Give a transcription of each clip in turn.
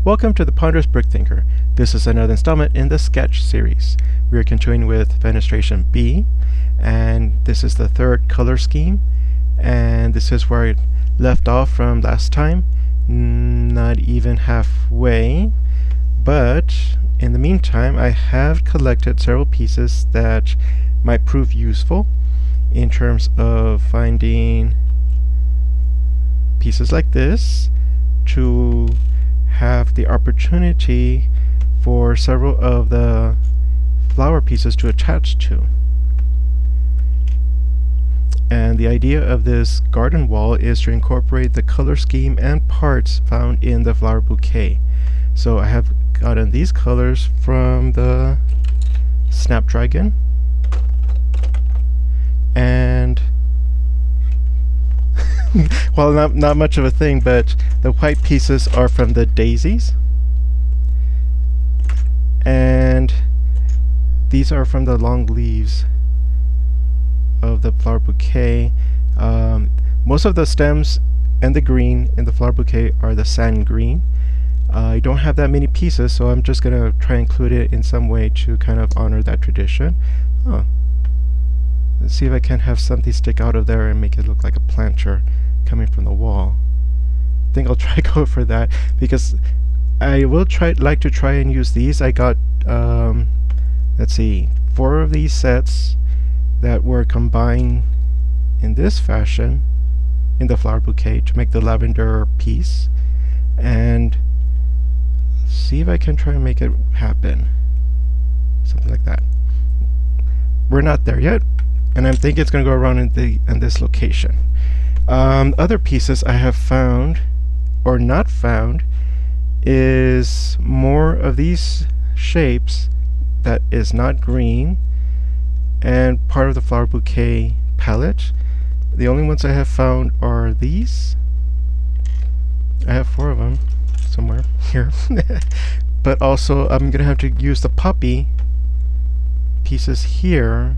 Welcome to the Ponderous Brick Thinker. This is another installment in the sketch series. We are continuing with Fenestration B, and this is the third color scheme, and this is where I left off from last time, not even halfway, but in the meantime I have collected several pieces that might prove useful in terms of finding pieces like this to have the opportunity for several of the flower pieces to attach to. And the idea of this garden wall is to incorporate the color scheme and parts found in the flower bouquet. So I have gotten these colors from the Snapdragon, and well, not much of a thing, but the white pieces are from the daisies, and these are from the long leaves of the flower bouquet. Most of the stems and the green in the flower bouquet are the sand green. I don't have that many pieces, so I'm just gonna try and include it in some way to kind of honor that tradition. Let's see if I can have something stick out of there and make it look like a planter coming from the wall. I think I'll try go for that, because I will like to try and use these. I got let's see, 4 of these sets that were combined in this fashion in the flower bouquet to make the lavender piece, and see if I can try and make it happen, something like that. We're not there yet, and I'm thinking it's going to go around in this location. Other pieces I have found or not found is more of these shapes that is not green and part of the flower bouquet palette. The only ones I have found are these. I have 4 of them somewhere here. But also I'm gonna have to use the poppy pieces here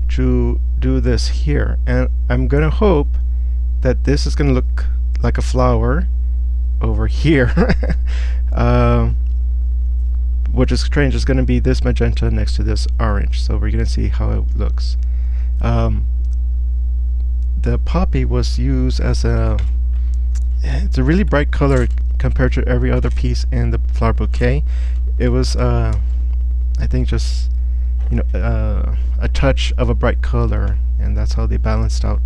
to do this here, and I'm gonna hope that this is gonna look like a flower over here. Which is strange. It's gonna be this magenta next to this orange, so we're gonna see how it looks. The poppy was used as it's a really bright color compared to every other piece in the flower bouquet. It was I think just, you know, a touch of a bright color, and that's how they balanced out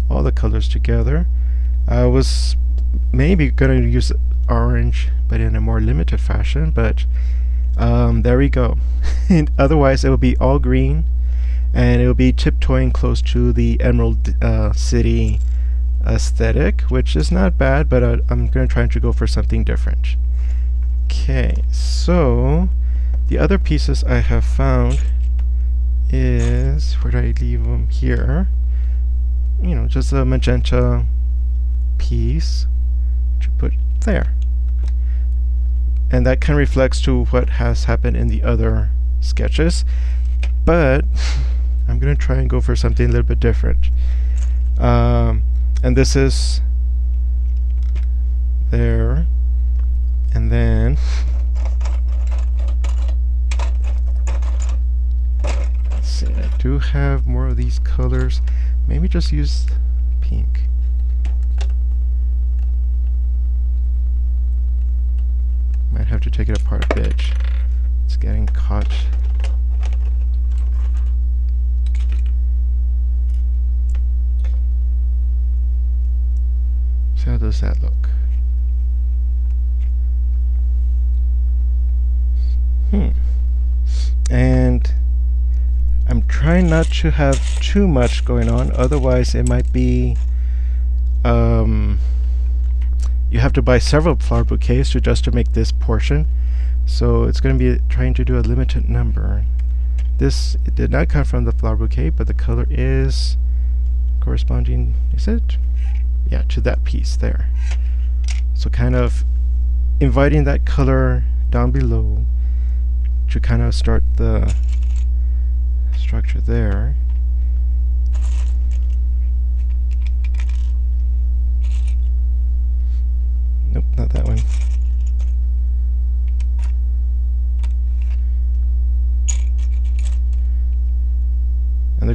all the colors together. I was maybe gonna use orange, but in a more limited fashion, but there we go. And otherwise it will be all green, and it will be tiptoeing close to the Emerald City aesthetic, which is not bad, but I'm going to try to go for something different. Okay, so the other pieces I have found is, where did I leave them? Here. You know, just a magenta piece to put there. And that kind of reflects to what has happened in the other sketches, but I'm going to try and go for something a little bit different. And this is there, and then let's see, I do have more of these colors. Maybe just use pink. Might have to take it apart a bit. It's getting caught. So how does that look? And I'm trying not to have too much going on, otherwise it might be you have to buy several flower bouquets just to make this portion, so it's going to be trying to do a limited number. This, it did not come from the flower bouquet, but the color is corresponding, is it? Yeah, to that piece there. So kind of inviting that color down below to kind of start the structure there. Nope, not that one.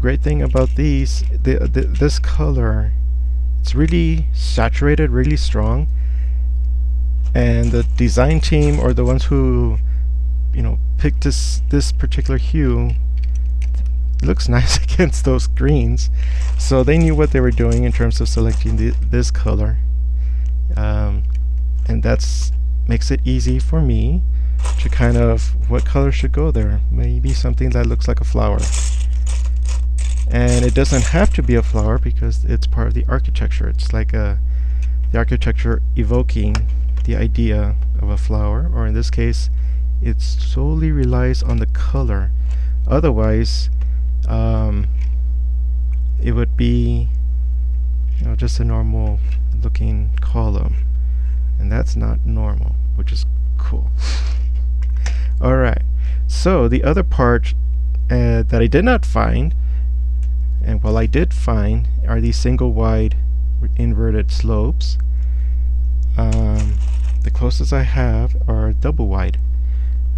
the great thing about these, this color, it's really saturated, really strong, and the design team, or the ones who, you know, picked this particular hue, it looks nice against those greens, so they knew what they were doing in terms of selecting this color, and that's makes it easy for me to kind of what color should go there. Maybe something that looks like a flower, and it doesn't have to be a flower because it's part of the architecture. It's like the architecture evoking the idea of a flower, or in this case it solely relies on the color. Otherwise it would be, you know, just a normal looking column, and that's not normal, which is cool. Alright, so the other part that I did not find, and well, I did find, are these single wide inverted slopes. The closest I have are double wide.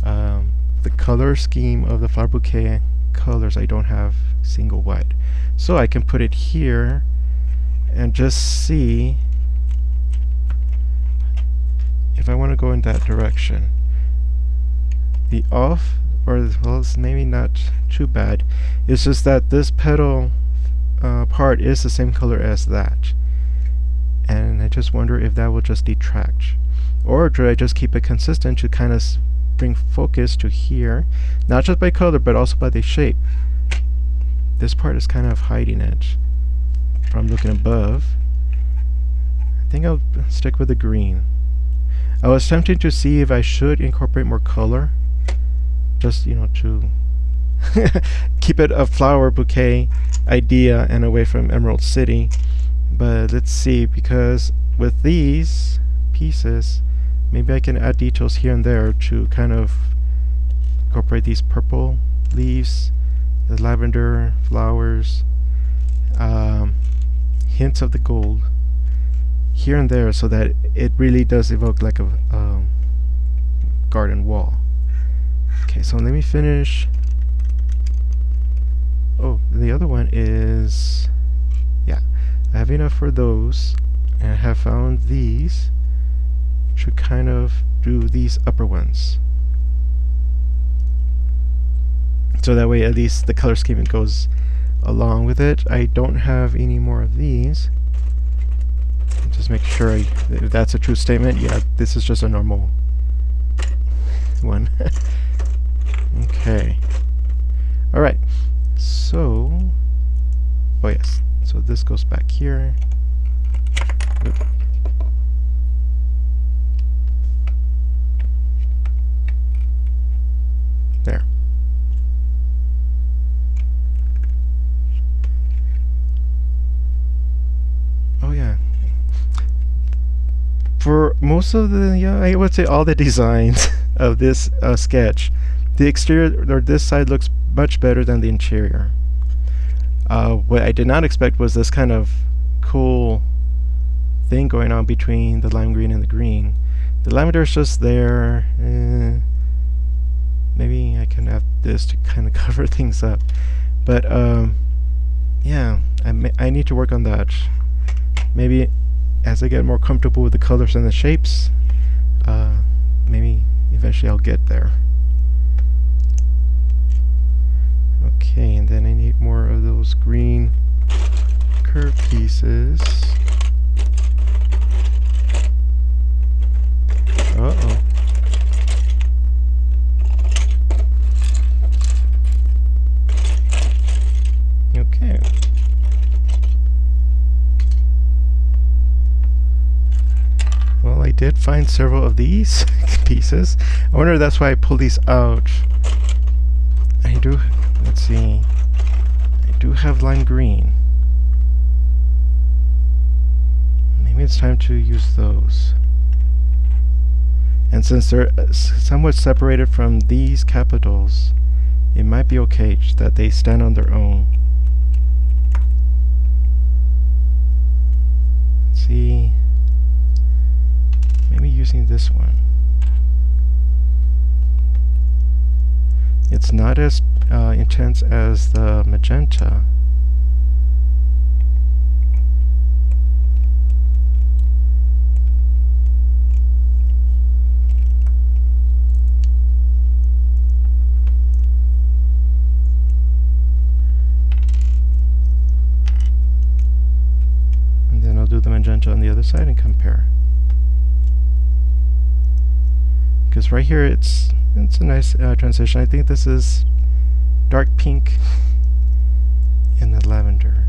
The color scheme of the flower bouquet colors, I don't have single wide, so I can put it here and just see if I want to go in that direction. The off, or well, it's maybe not too bad, it's just that this petal part is the same color as that, and I just wonder if that will just detract, or do I just keep it consistent to kind of bring focus to here, not just by color but also by the shape. This part is kind of hiding it from looking above. I think I'll stick with the green. I was tempted to see if I should incorporate more color, just, you know, to keep it a flower bouquet idea and away from Emerald City. But let's see, because with these pieces, maybe I can add details here and there to kind of incorporate these purple leaves, the lavender flowers, hints of the gold here and there, so that it really does evoke like a garden wall. Okay, so let me finish. Oh, the other one is, yeah, I have enough for those, and I have found these. Should kind of do these upper ones, so that way at least the color scheme goes along with it. I don't have any more of these. Just make sure if that's a true statement. Yeah, this is just a normal one. Okay. Alright. So, oh yes. So this goes back here. Oop. There. Oh yeah. For most of the, yeah, I would say all the designs of this sketch, the exterior, or this side, looks much better than the interior. What I did not expect was this kind of cool thing going on between the lime green and the green. The lavender is just there. Maybe I can have this to kind of cover things up. But yeah, I need to work on that. Maybe as I get more comfortable with the colors and the shapes, maybe eventually I'll get there. Okay, and then I need more of those green curved pieces. Uh-oh. Okay. Well, I did find several of these pieces. I wonder if that's why I pulled these out. I do, let's see, I do have lime green. Maybe it's time to use those. And since they're somewhat separated from these capitals, it might be okay that they stand on their own. Let's see, maybe using this one. It's not as intense as the magenta. And then I'll do the magenta on the other side and compare. Because right here it's a nice transition. I think this is dark pink in the lavender.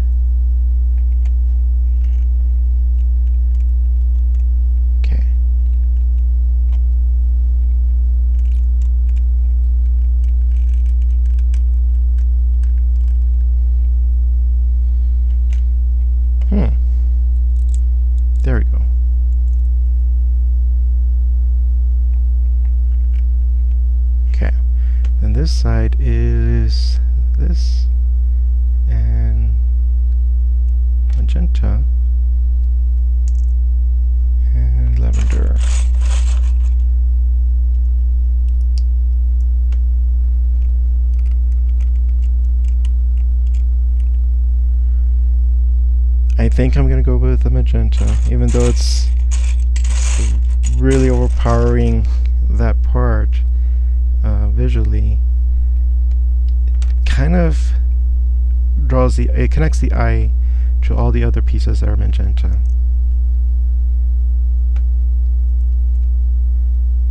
Okay. There we go. And this side is this and magenta and lavender. I think I'm gonna go with the magenta, even though it's really overpowering that part. Visually, it kind of it connects the eye to all the other pieces that are magenta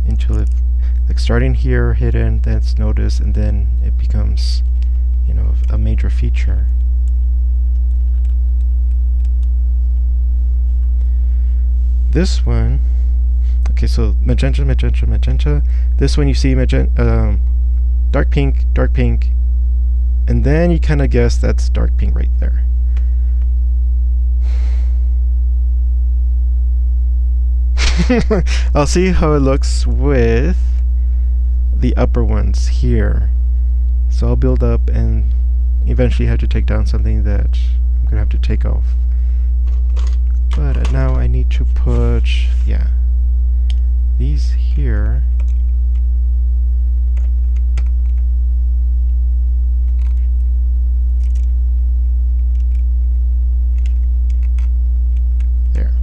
until it, like starting here hidden, then it's noticed, and then it becomes, you know, a major feature. This one, okay, so magenta, magenta, magenta. This one you see magenta, dark pink, and then you kind of guess that's dark pink right there. I'll see how it looks with the upper ones here. So I'll build up and eventually have to take down something that I'm gonna have to take off. But now I need to put, yeah, these here. There.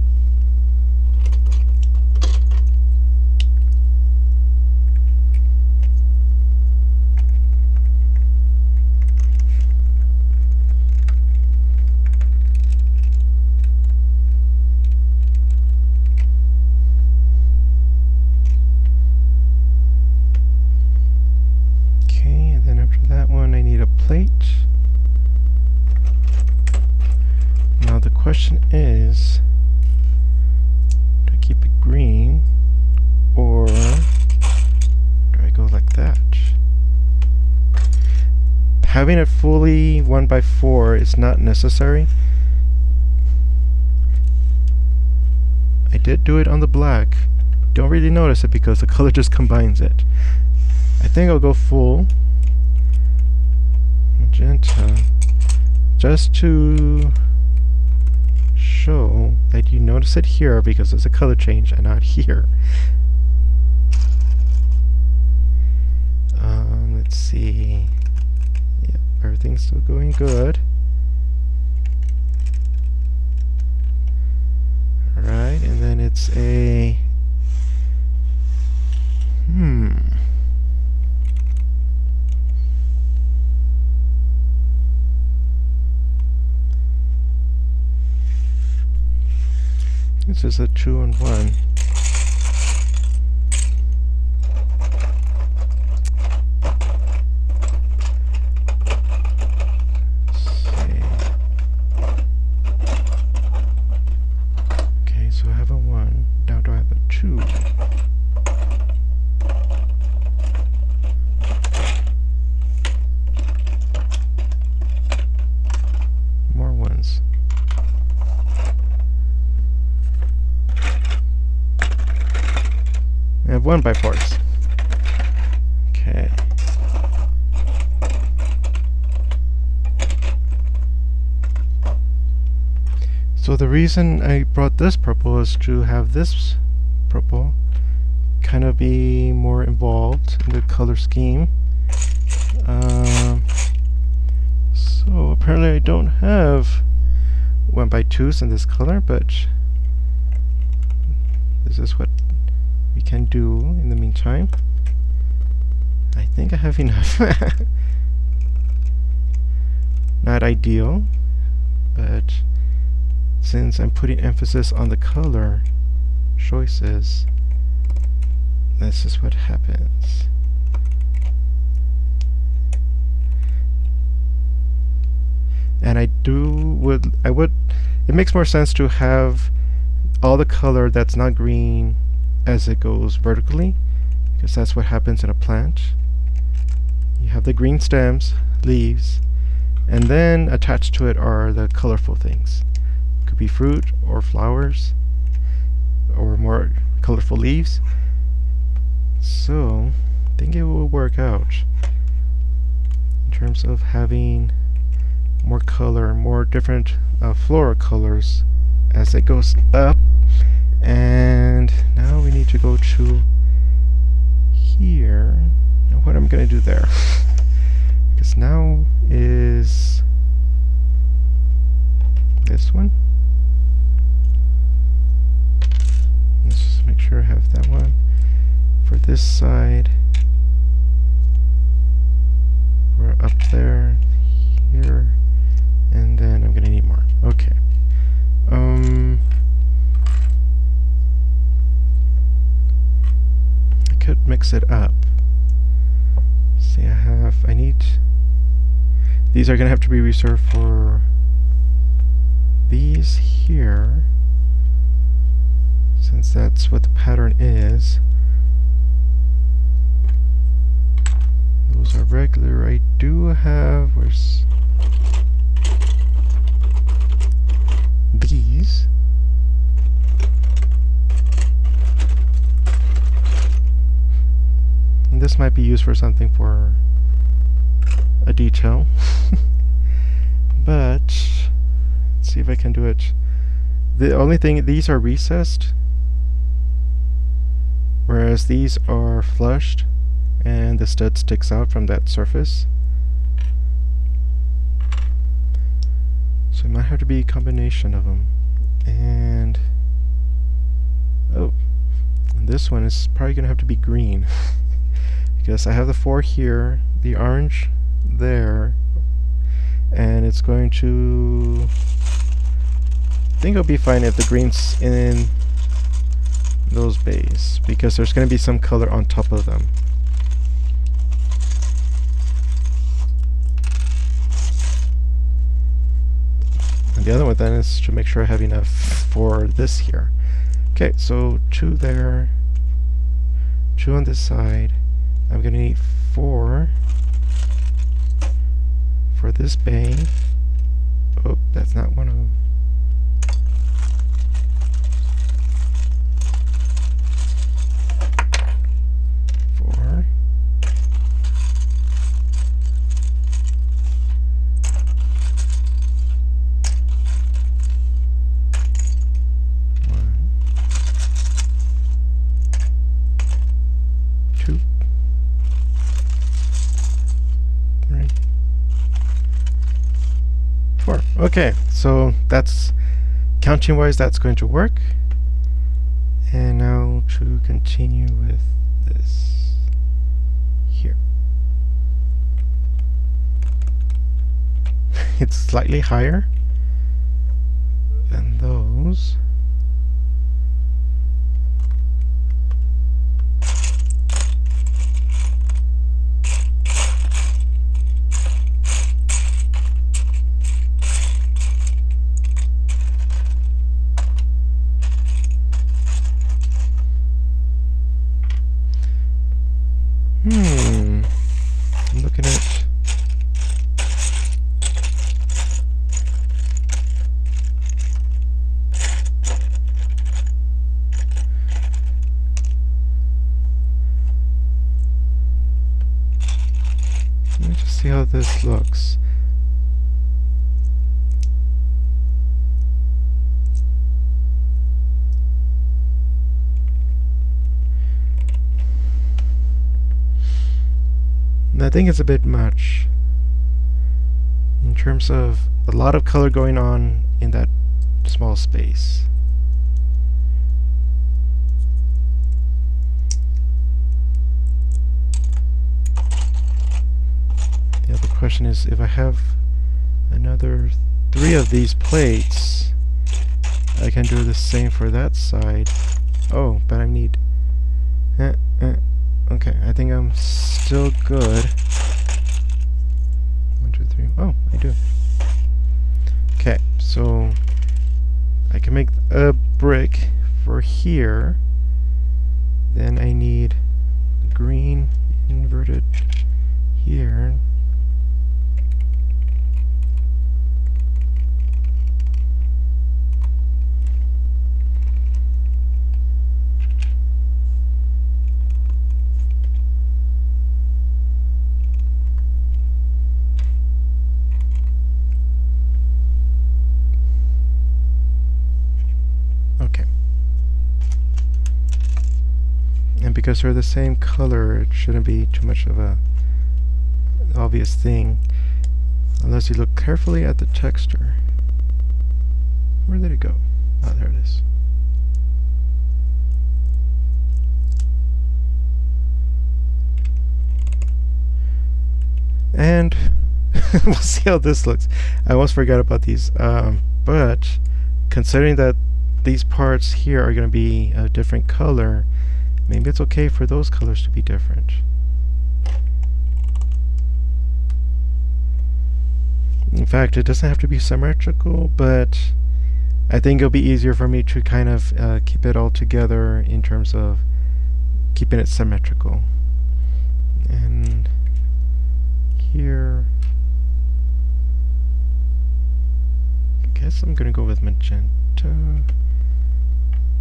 Now the question is, do I keep it green or do I go like that? Having it fully 1x4 is not necessary. I did do it on the black. Don't really notice it because the color just combines it. I think I'll go full magenta just to show that you notice it here because there's a color change and not here. Let's see. Yep, everything's still going good. Alright, and then it's a this is a 2-in-1. Okay, so I have a 1. Now do I have a 2? More 1s. I have 1x4s. Okay. So the reason I brought this purple is to have this purple kind of be more involved in the color scheme. apparently I don't have 1x2s in this color, but this is what we can do in the meantime. I think I have enough. Not ideal, but since I'm putting emphasis on the color choices, this is what happens. And it makes more sense to have all the color that's not green as it goes vertically, because that's what happens in a plant. You have the green stems, leaves, and then attached to it are the colorful things. Could be fruit or flowers or more colorful leaves. So I think it will work out in terms of having more color, more different floral colors as it goes up. And now we need to go to here. Now what I'm going to do there, because now is this one. Let's just make sure I have that one. For this side, we're up there, here, and then I'm going to need more. Okay. I could mix it up. See, I need, these are going to have to be reserved for these here, since that's what the pattern is. Those are regular. I do have, where's these? And this might be used for something, for a detail. But let's see if I can do it. The only thing, these are recessed, whereas these are flushed and the stud sticks out from that surface. So it might have to be a combination of them. And oh, and this one is probably going to have to be green. Because I have the 4 here, the orange there, and it's going to, I think it'll be fine if the green's in those bays, because there's going to be some color on top of them. And the other one then is to make sure I have enough for this here. Okay, so 2 there, 2 on this side. I'm going to need 4 for this bay. Oh, that's not one of them. Okay, so that's, counting wise, that's going to work. And now to continue with this here. It's slightly higher than those. I'm looking at, let me just see how this looks. I think it's a bit much in terms of a lot of color going on in that small space. The other question is, if I have another 3 of these plates, I can do the same for that side. Oh, but I need... Okay, I think I'm still good. 1, 2, 3. Oh, I do. Okay, so I can make a brick for here. Then I need green inverted here. Okay. And because they're the same color, it shouldn't be too much of a obvious thing, unless you look carefully at the texture. Where did it go? Oh, there it is. And we'll see how this looks. I almost forgot about these, but considering that these parts here are going to be a different color, maybe it's okay for those colors to be different. In fact, it doesn't have to be symmetrical, but I think it'll be easier for me to kind of keep it all together in terms of keeping it symmetrical. And here, I guess I'm going to go with magenta.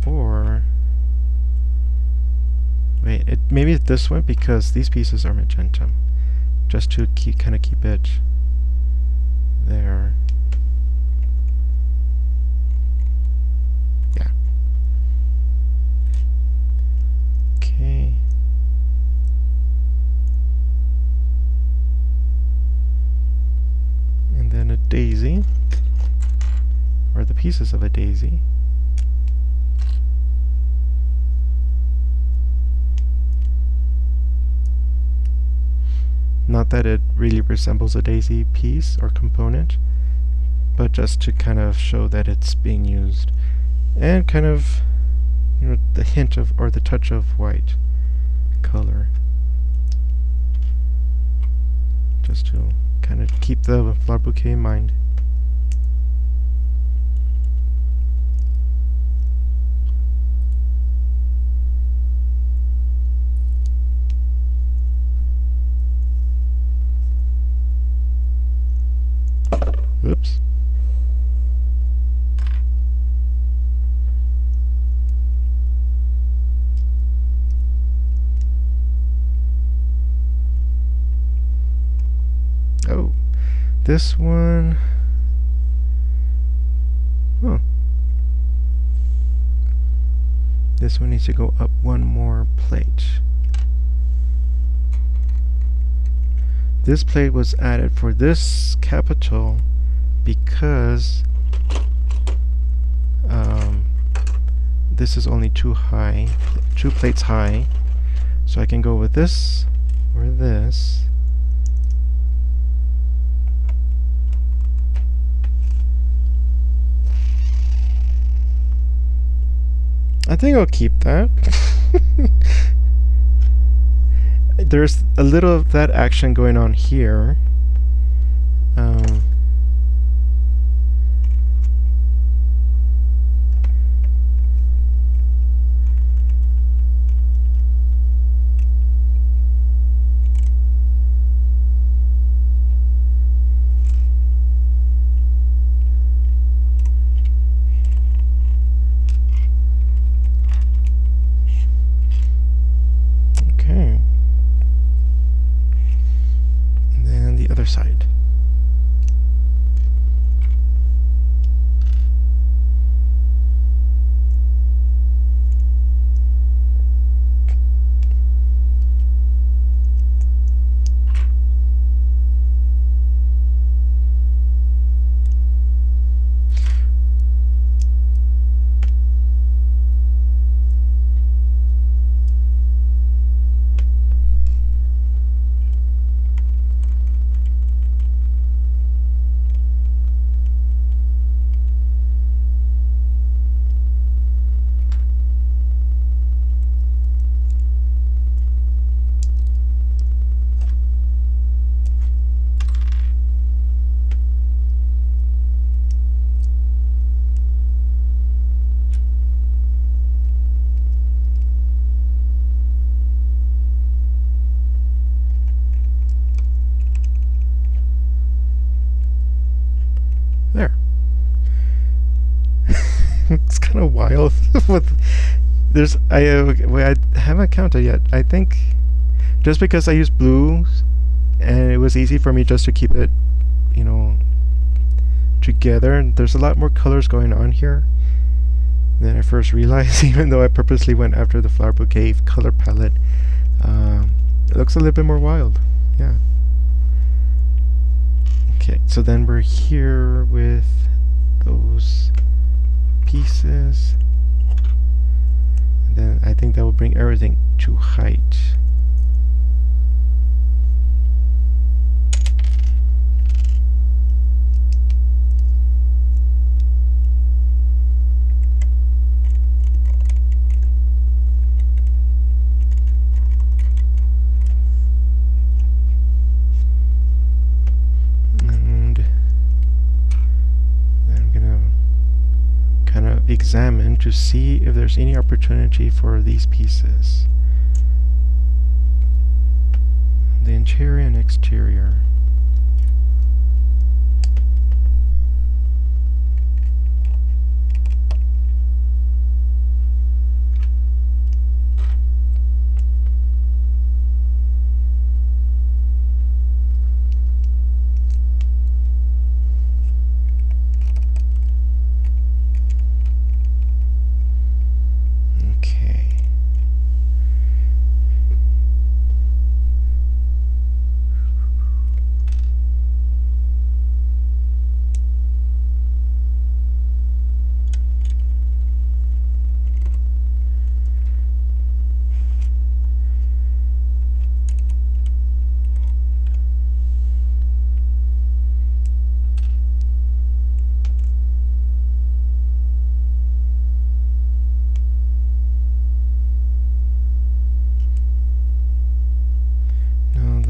Or wait, maybe it's this one because these pieces are magenta, just to kind of keep it there. Yeah. Okay. And then a daisy, or the pieces of a daisy. Not that it really resembles a daisy piece or component, but just to kind of show that it's being used. And kind of, you know, the hint of, or the touch of white color. Just to kind of keep the flower bouquet in mind. Oops. Oh, this one. Huh. This one needs to go up one more plate. This plate was added for this capital because this is only two plates high, so I can go with this or this. I think I'll keep that. There's a little of that action going on here. There. It's kind of wild. With there's I haven't counted yet. I think just because I used blue and it was easy for me just to keep it, you know, together. And there's a lot more colors going on here than I first realized. Even though I purposely went after the flower bouquet color palette, it looks a little bit more wild. Yeah. Okay, so then we're here with those pieces, and then I think that will bring everything to height. Examine to see if there's any opportunity for these pieces, the interior and exterior.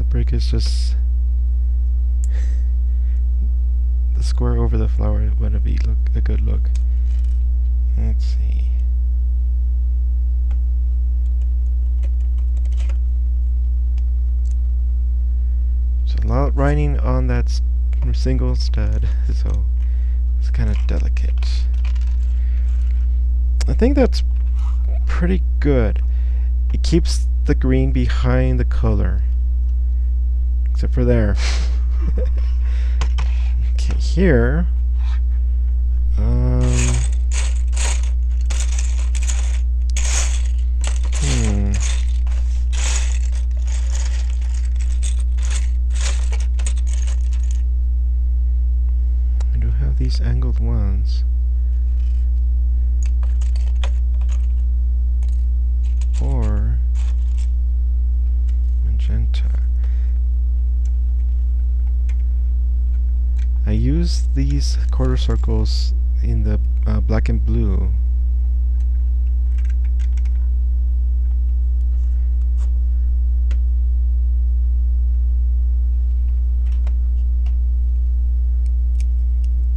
Brick is just the square over the flower wouldn't be a good look. Let's see. There's a lot riding on that single stud, so it's kind of delicate. I think that's pretty good. It keeps the green behind the color. Except for there. Okay, here. I do have these angled ones. Or magenta. I use these quarter circles in the black and blue.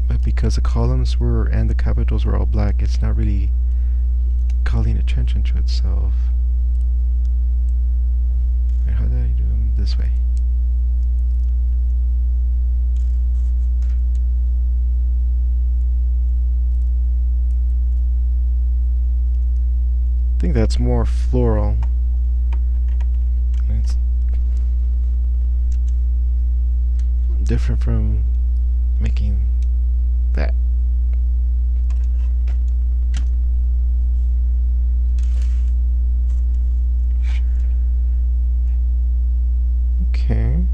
But because the columns were and the capitals were all black, it's not really calling attention to itself. Wait, how did I do them this way? I think that's more floral. It's different from making that. Okay.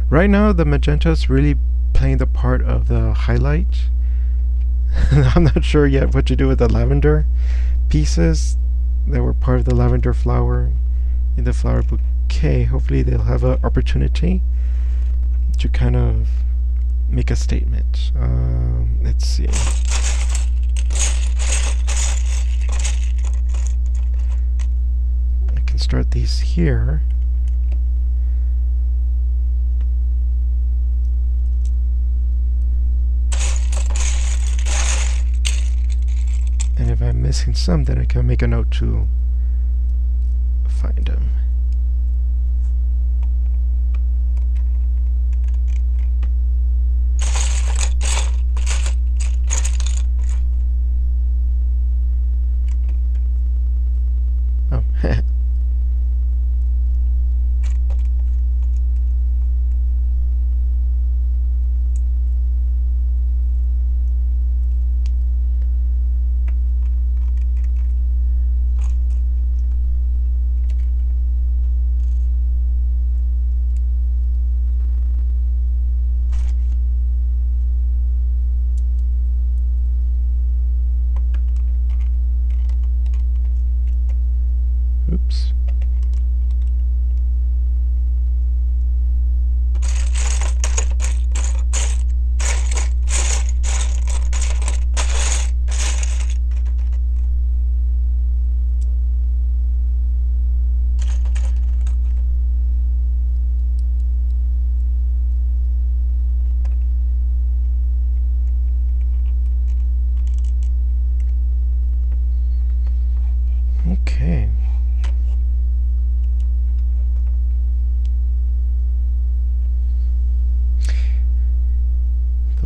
Right now the magenta is really playing the part of the highlight. I'm not sure yet what to do with the lavender pieces that were part of the lavender flower in the flower bouquet. Hopefully they'll have an opportunity to kind of make a statement. Let's see. I can start these here. And if I'm missing some, then I can make a note to find them.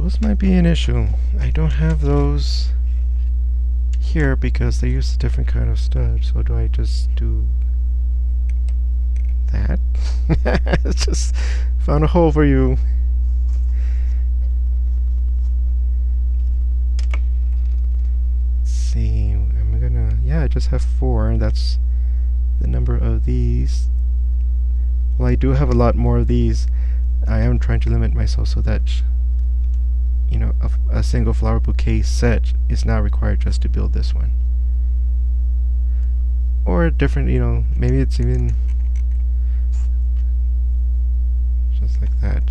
Those might be an issue. I don't have those here because they use a different kind of stud. So do I just do that? Just found a hole for you. Let's see. Am I gonna? Yeah, I just have 4, and that's the number of these. Well, I do have a lot more of these. I am trying to limit myself so that, you know, a single flower bouquet set is not required just to build this one. Or a different, you know, maybe it's even just like that.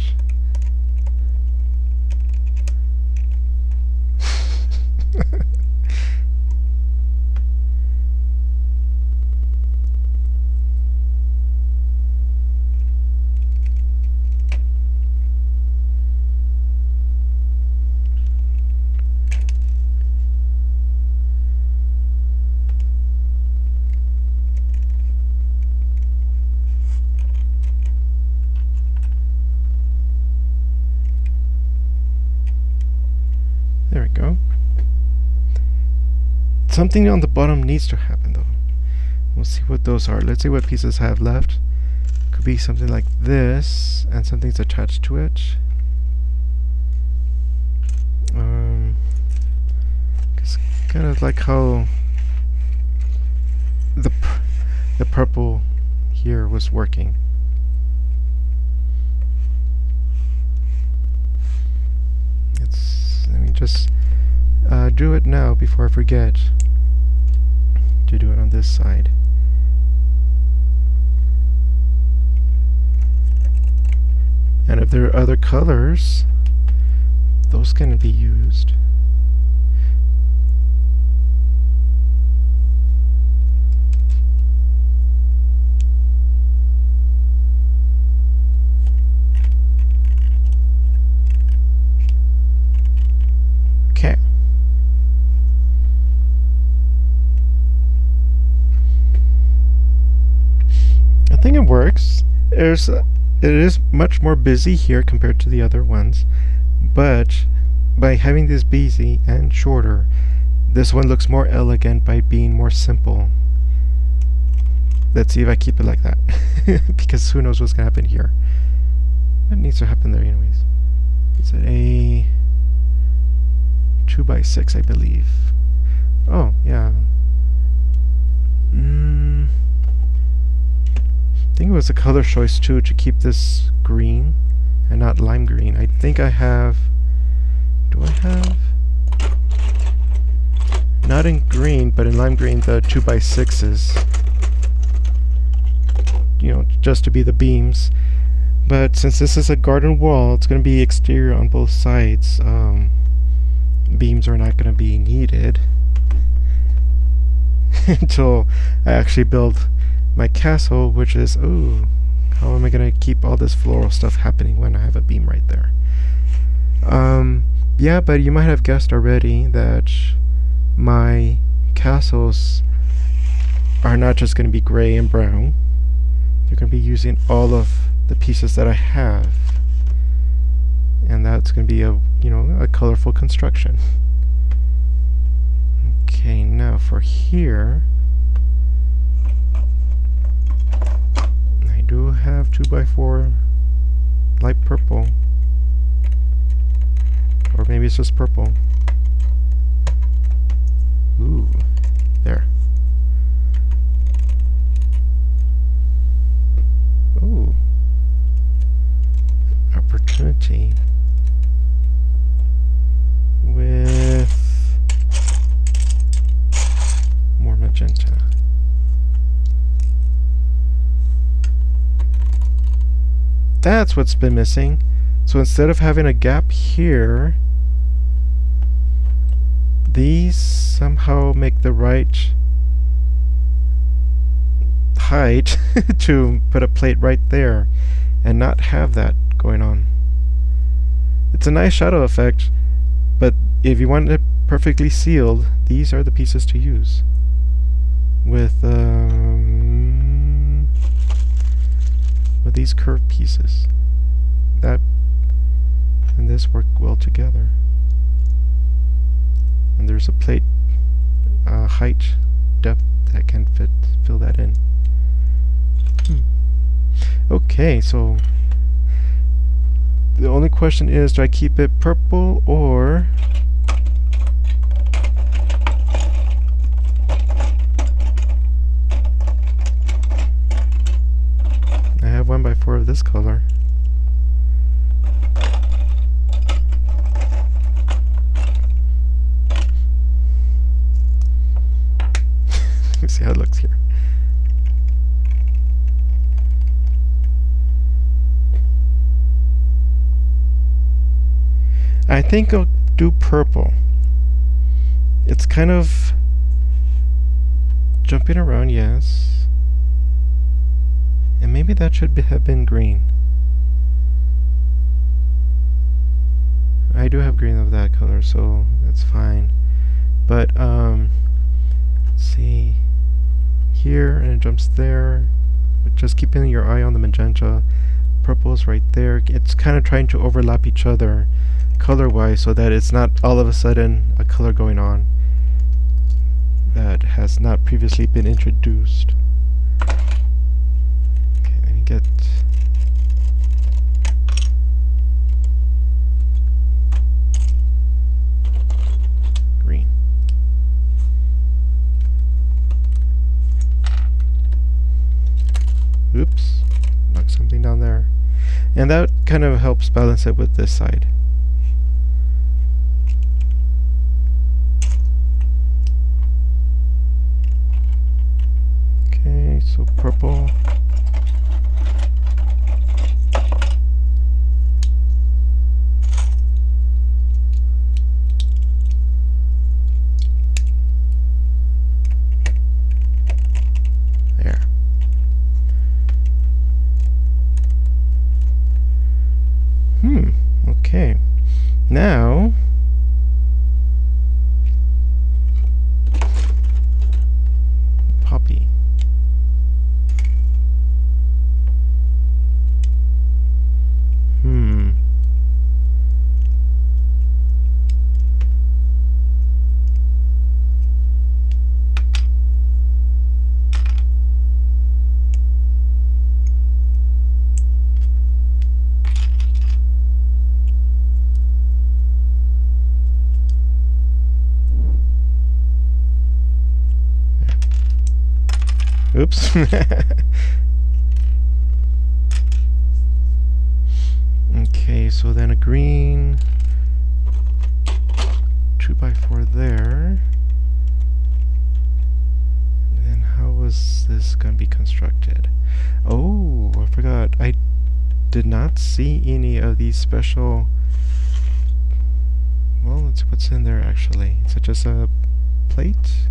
There we go. Something on the bottom needs to happen though. We'll see what those are. Let's see what pieces I have left. Could be something like this, and something's attached to it. It's kind of like how the purple here was working. Let me just do it now before I forget to do it on this side. And if there are other colors, those can be used. Okay. I think it works. It is much more busy here compared to the other ones, but by having this busy and shorter, this one looks more elegant by being more simple. Let's see if I keep it like that, because who knows what's gonna happen here. What needs to happen there anyways? It's at a 2x6, I believe. Oh, yeah. I think it was a color choice too, to keep this green and not lime green. I think I have... Do I have... Not in green, but in lime green, the 2x6s. You know, just to be the beams. But since this is a garden wall, it's going to be exterior on both sides. Beams are not going to be needed until I actually build my castle, which is, ooh, how am I going to keep all this floral stuff happening when I have a beam right there? Yeah, but you might have guessed already that my castles are not just going to be gray and brown. They're going to be using all of the pieces that I have, and that's going to be a, you know, a colorful construction. Okay, now for here, I do have 2x4 light purple, or maybe it's just purple. Ooh, there. Ooh, opportunity with more magenta. That's what's been missing. So instead of having a gap here, these somehow make the right height to put a plate right there and not have that going on. It's a nice shadow effect, but if you want it perfectly sealed, these are the pieces to use. With these curved pieces. That and this work well together. And there's a plate height, depth that can fill that in. Okay, so the only question is, do I keep it purple or I have 1x4 of this color. Let's see how it looks here. I think I'll do purple. It's kind of jumping around, yes. And maybe that should have been green. I do have green of that color, so that's fine. But let's see here, and it jumps there. But just keeping your eye on the magenta. Purple is right there. It's kind of trying to overlap each other color-wise, so that it's not all of a sudden a color going on that has not previously been introduced. Okay, let me get green. Oops, knocked something down there. And that kind of helps balance it with this side. Okay, so purple. There. Okay. Now poppy. Oops. Okay, so then a green 2x4 there. Then how was this going to be constructed? Oh, I forgot. I did not see any of these special... Well, let's see what's in there actually. Is it just a plate?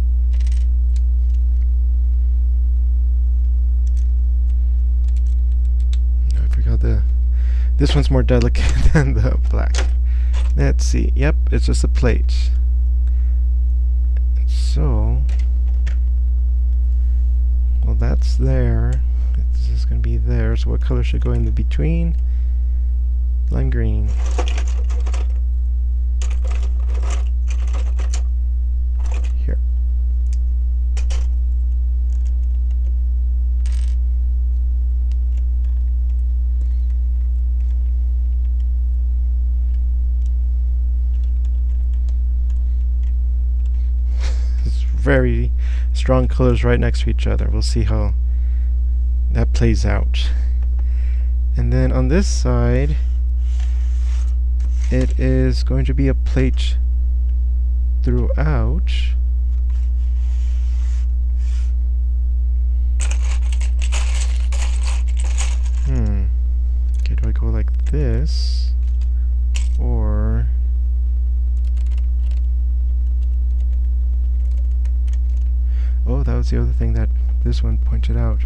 This one's more delicate than the black. Let's see. Yep, it's just a plate. So, well, that's there. This is going to be there. So what color should go in the between? Lime green. Here. Very strong colors right next to each other. We'll see how that plays out. And then on this side, it is going to be a plate throughout. Okay, do I go like this? Or... Oh, that was the other thing that this one pointed out.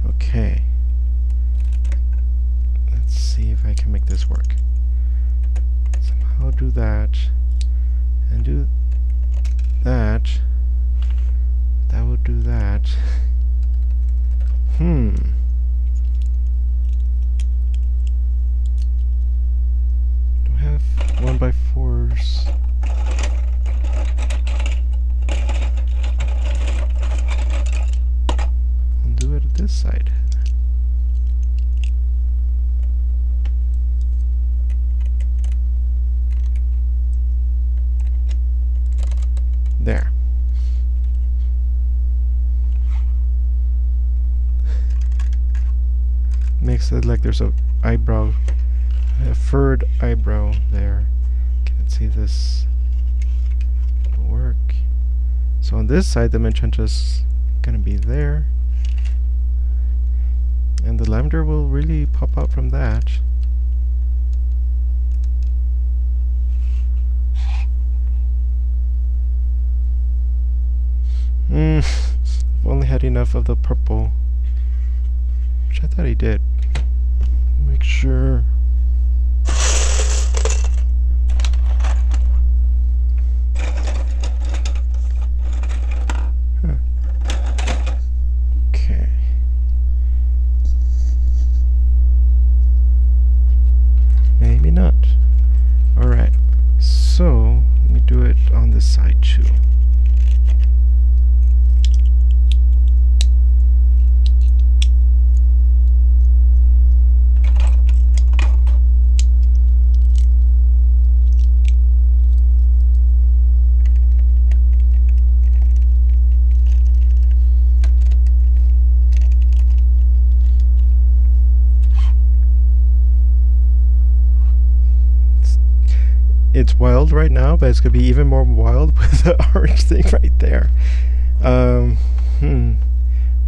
Okay. Let's see if I can make this work. Somehow do that. And do that. That will do that. looks like there's a eyebrow, a furred eyebrow there. Can't see this will work. So on this side, the magenta's gonna be there, and the lavender will really pop out from that. I've only had enough of the purple, which I thought he did. Make sure. Huh. Okay. Maybe not. Alright, so let me do it on this side too. It's wild right now, but it's gonna be even more wild with the orange thing right there.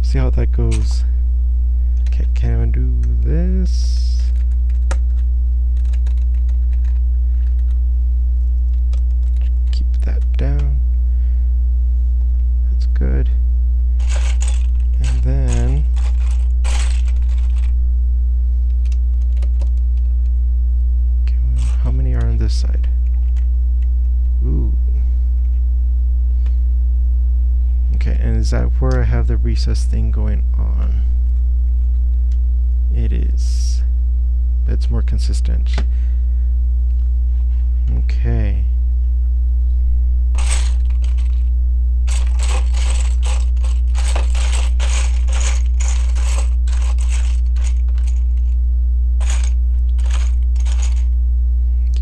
See how that goes. Okay, can I do this? Keep that down. That's good. And then how many are on this side? Ooh. Okay, and is that where I have the recess thing going on? It is. But it's more consistent. Okay.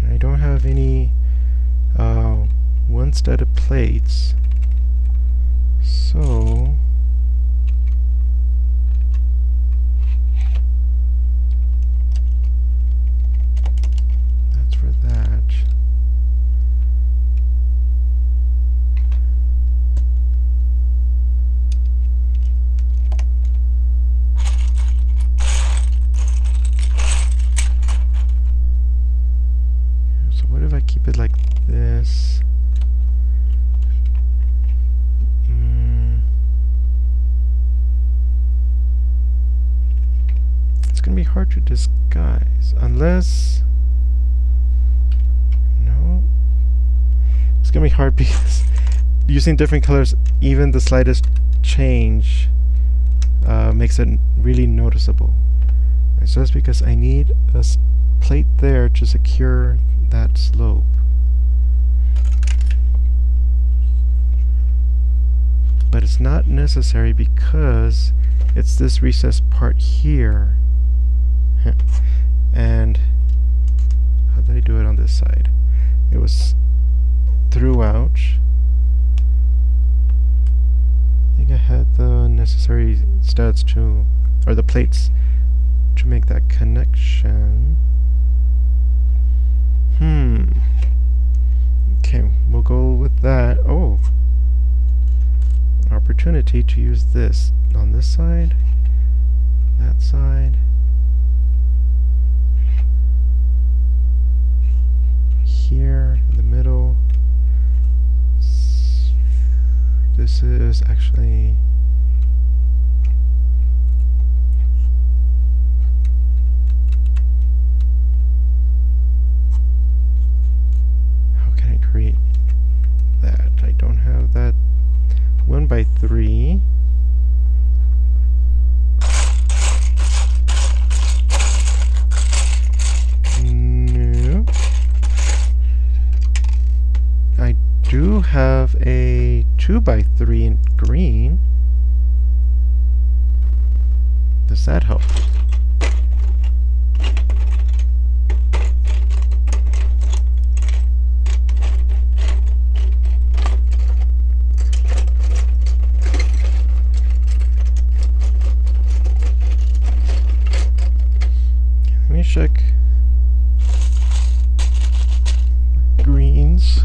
I don't have any one set of plates, so that's for that. So what if I keep it like this? It's gonna be hard to disguise unless no. It's gonna be hard because using different colors, even the slightest change makes it really noticeable. And so that's because I need a plate there to secure that slope. But it's not necessary because it's this recessed part here. And how did I do it on this side? It was throughout. I think I had the necessary studs to, or the plates to make that connection. Okay, we'll go with that. Oh, an opportunity to use this on this side, that side. Here in the middle. This is actually how can I create that? I don't have that 1x3. I do have a 2x3 in green. Does that help? check greens.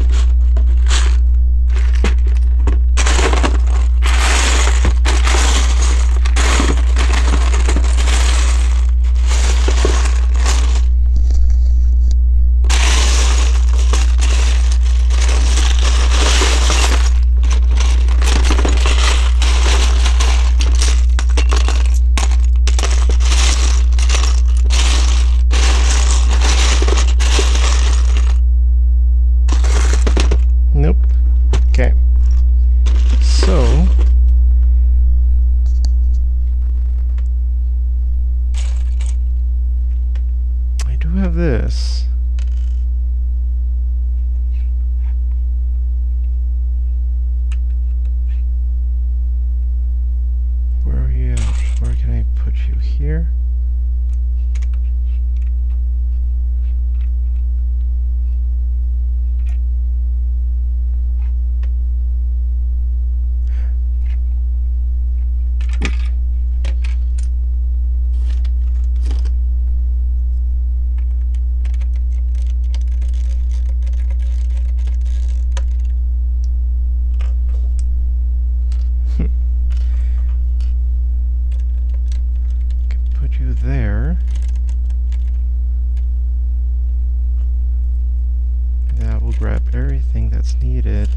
Nope. Okay. So I do have this. Where are you at? Where can I put you? Here? Put you there. That will grab everything that's needed.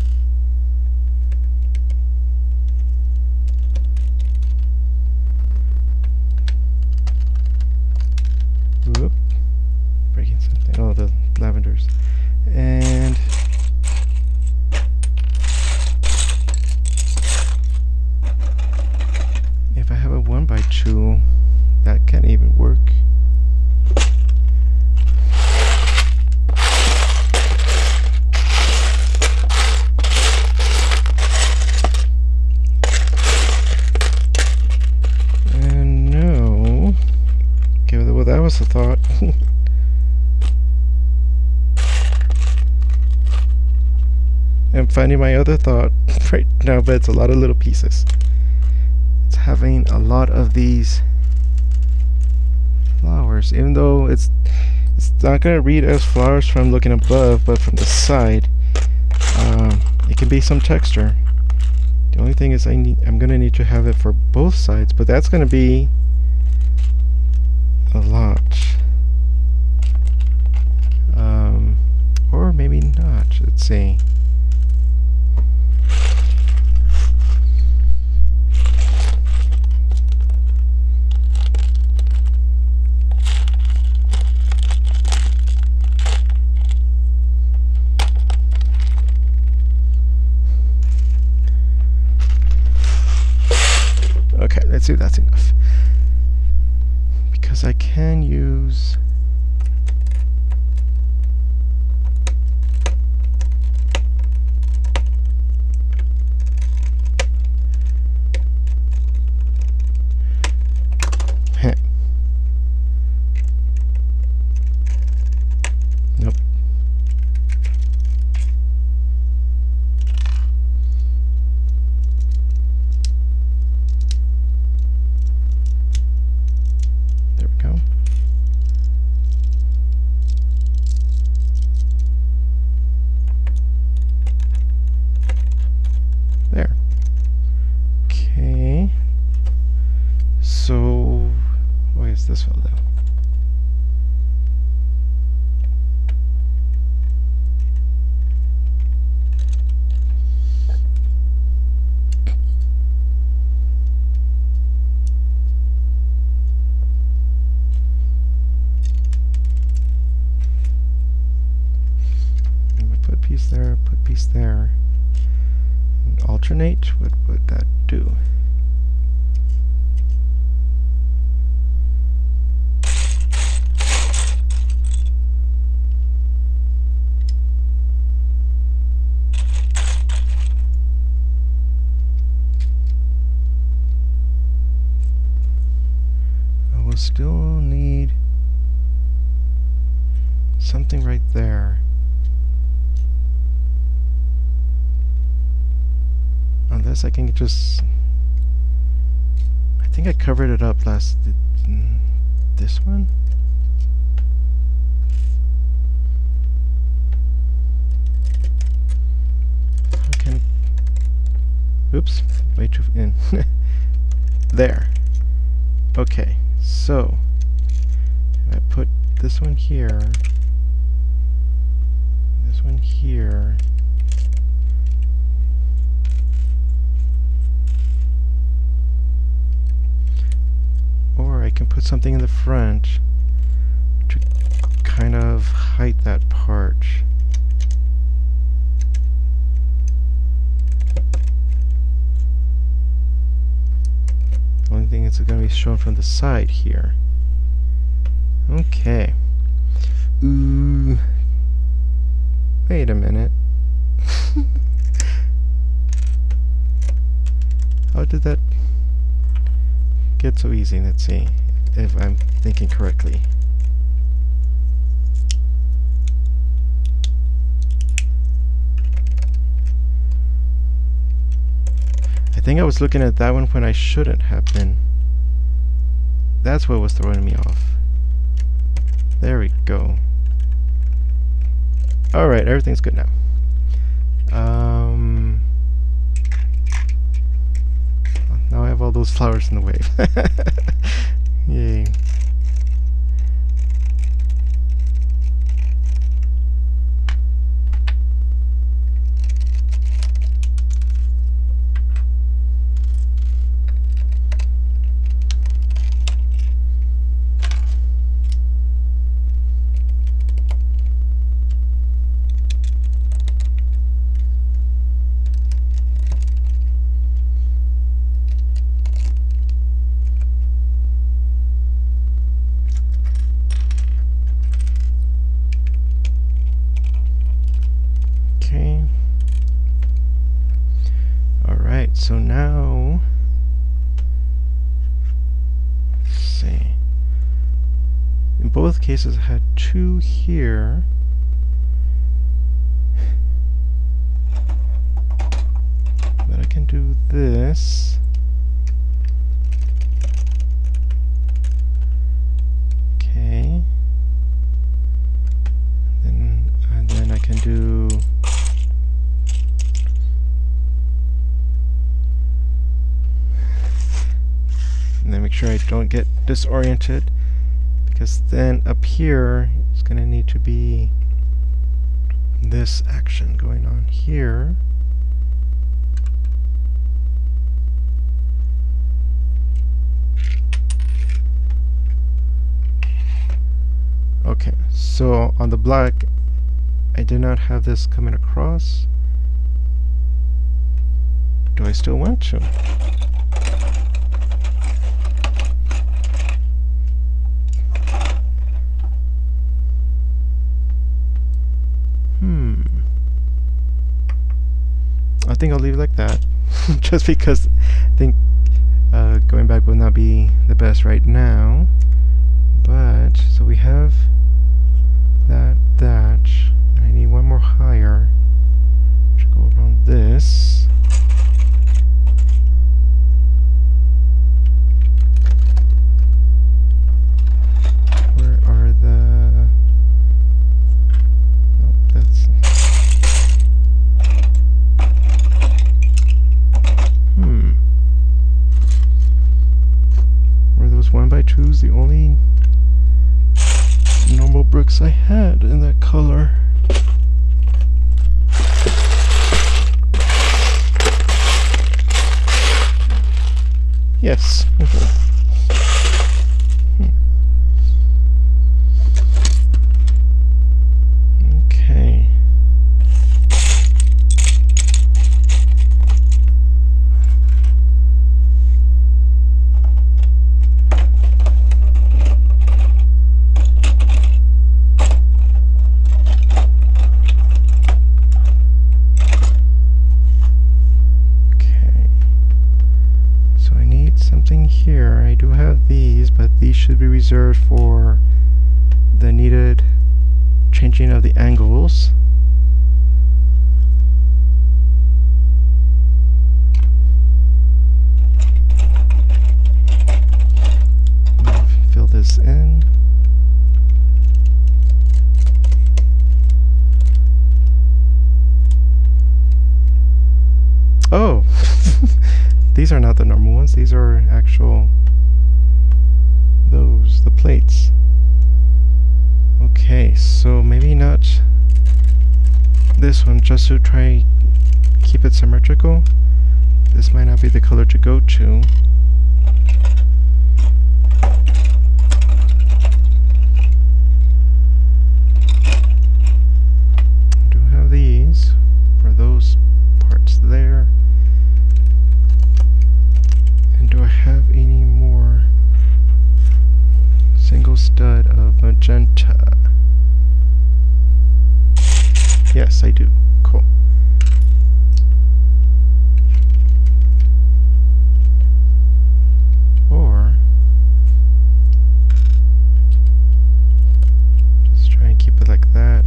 Whoop. Breaking something. Oh, the lavenders. And if I have a 1x2, that can't even work. And no. Okay, well that was the thought. I'm finding my other thought right now, but it's a lot of little pieces. It's having a lot of these flowers, even though it's not gonna read as flowers from looking above, but from the side, it can be some texture. The only thing is I'm gonna need to have it for both sides, but that's gonna be a lot. Or maybe not. Let's see. Okay, let's see if that's enough. Because I can use... Heh. Nope. There we go. There. Okay. So, why is this filled out? Put piece there, put piece there. And alternate, what would that do? I will still need something right there. Unless I can just... I think I covered it up last... this one? Oops, way too in. There. Okay, so if I put this one here, this one here, or I can put something in the front to kind of hide that part. The only thing is it's going to be shown from the side here. Okay. Ooh. Wait a minute. How did that get so easy? Let's see if I'm thinking correctly. I think I was looking at that one when I shouldn't have been. That's what was throwing me off. There we go. Alright, everything's good now. Now I have all those flowers in the way. Yay. Okay. Alright, so now let's see. In both cases I had two here. But I can do this. Okay. And then I can do and then make sure I don't get disoriented, because then up here it's going to need to be this action going on here. Okay, so on the black I did not have this coming across. Do I still want to? I think I'll leave it like that. Just because I think going back will not be the best right now. But, so we have that, and I need one more higher. Should go around this. Where are the... Nope, that's... Were those 1x2s the only normal bricks I had in that color? Yes. Okay. Here, I do have these, but these should be reserved for the needed changing of the angles. Fill this in. Oh! these are not the normal ones. These are actual, the plates. Okay, so maybe not this one, just to try keep it symmetrical. This might not be the color to go to. I do have these for those parts there. And do I have any more single stud of magenta? Yes, I do. Cool. Or just try and keep it like that.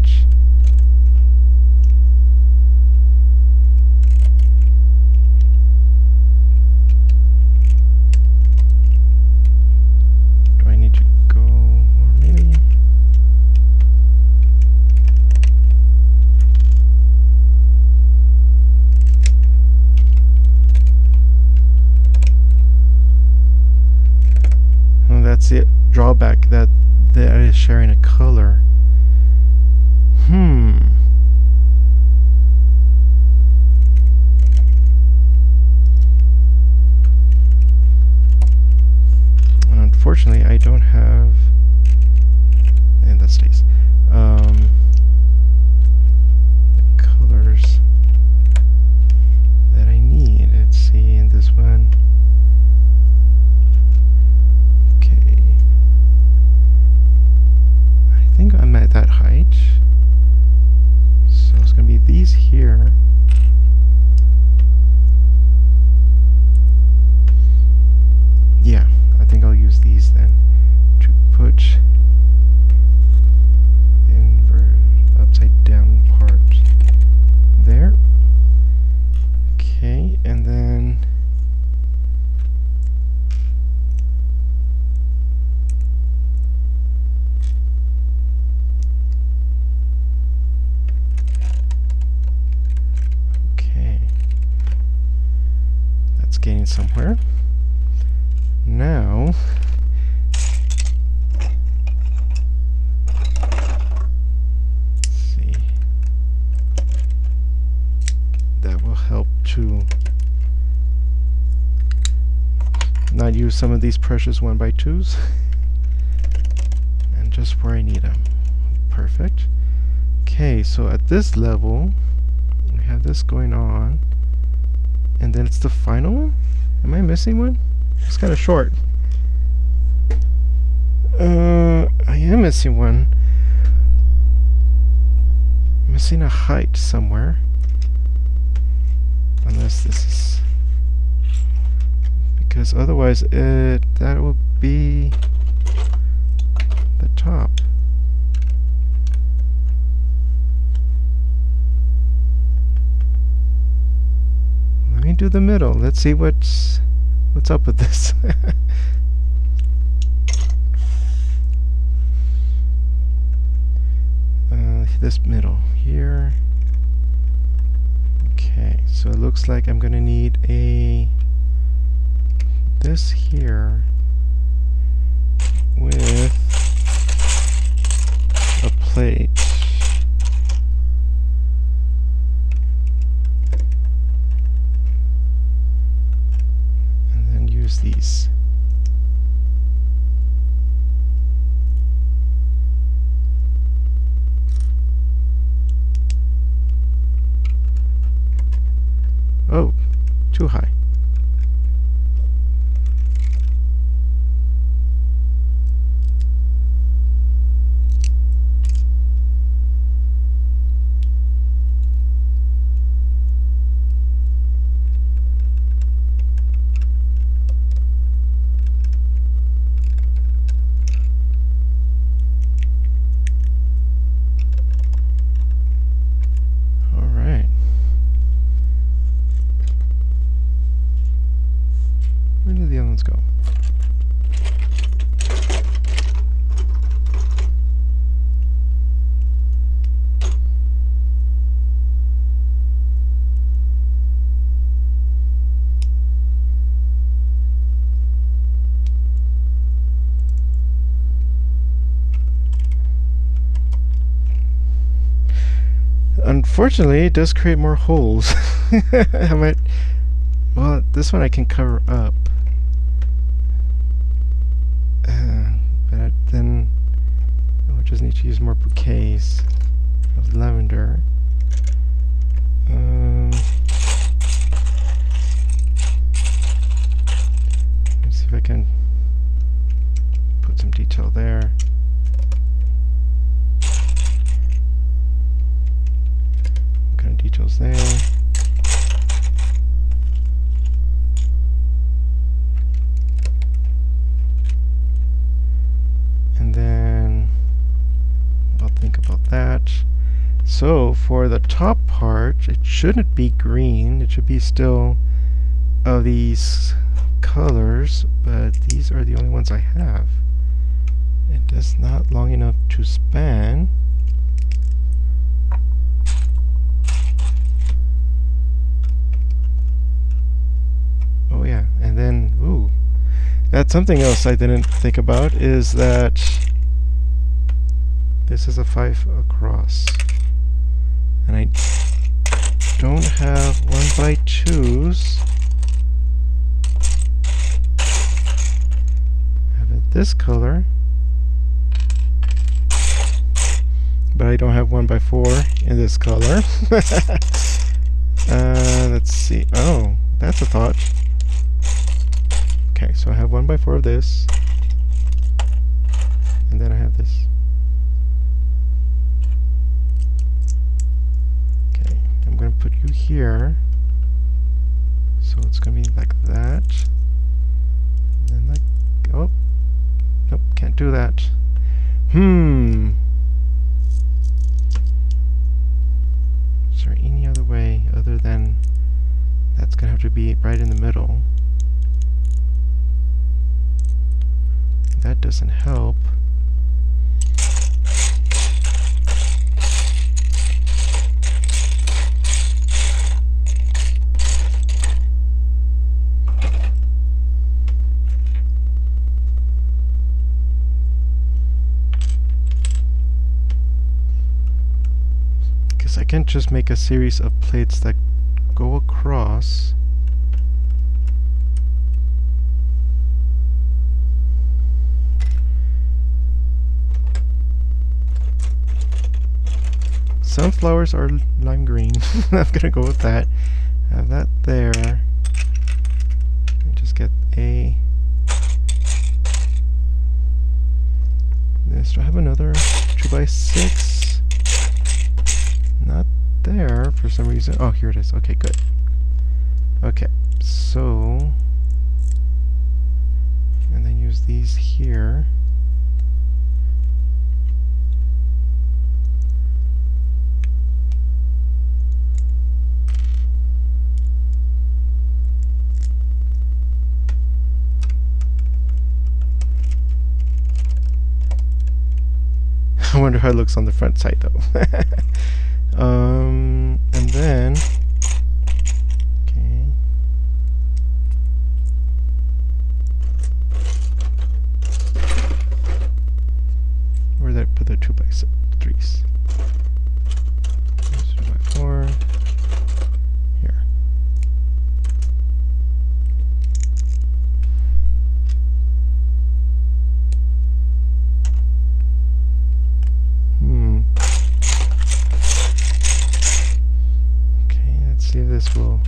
Do I need to go, or maybe? That's the drawback, that is sharing a color. And unfortunately, I don't have, and that stays, the colors that I need. Let's see, in this one. I think I'm at that height, so it's going to be these here. Yeah, I think I'll use these then to put the upside down part there. Okay, and then getting somewhere. Now, let's see. That will help to not use some of these precious 1x2s, and just where I need them. Perfect. Okay, so at this level, we have this going on. And then it's the final one? Am I missing one? It's kind of short. I am missing one. Missing a height somewhere. Unless this is... because otherwise that will be the top. Let me do the middle. Let's see what's up with this. This middle here. Okay, so it looks like I'm gonna need this here with a plate. These. Oh, too high. Unfortunately, it does create more holes. I might... Well, this one I can cover up. But then I just need to use more bouquets of lavender. Let's see if I can put some detail there. What kind of details there? And then I'll think about that. So for the top part, it shouldn't be green. It should be still of these colors, but these are the only ones I have. It is not long enough to span. Oh yeah, and then, ooh, that's something else I didn't think about, is that this is a 5 across. And I don't have 1x2s. I have it this color. But I don't have 1x4 in this color. Let's see. Oh, that's a thought. Okay, so I have 1x4 of this. And then I have this. Okay, I'm going to put you here. So it's going to be like that. And then like, oh, nope, can't do that. Is there any other way other than that's going to have to be right in the middle? That doesn't help. Because I can't just make a series of plates that go across. Sunflowers are lime green. I'm gonna go with that. Have that there. And just get a. This. Do I have another 2x6? Not there for some reason. Oh, here it is. Okay, good. Okay, so. And then use these here. I wonder how it looks on the front side though. And then okay. Where did I put the 2x3s? 2x4 here. Okay, let's see if this will.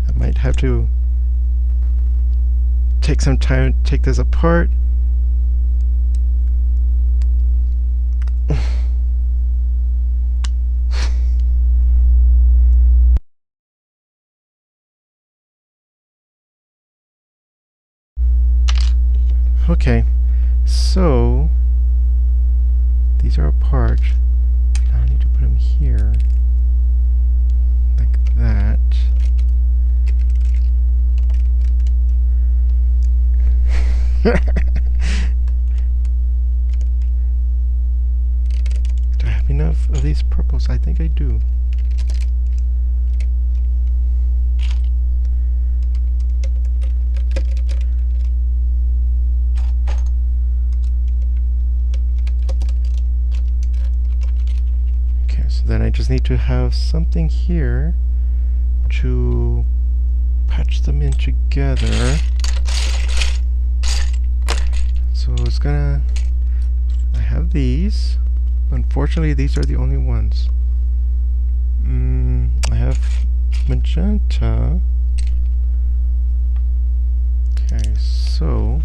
I might have to take some time to take this apart. Okay, so these are apart. Now I need to put them here, like that. these purples? I think I do. Okay, so then I just need to have something here to patch them in together. So it's gonna... I have these. Unfortunately, these are the only ones. I have magenta. Okay, so...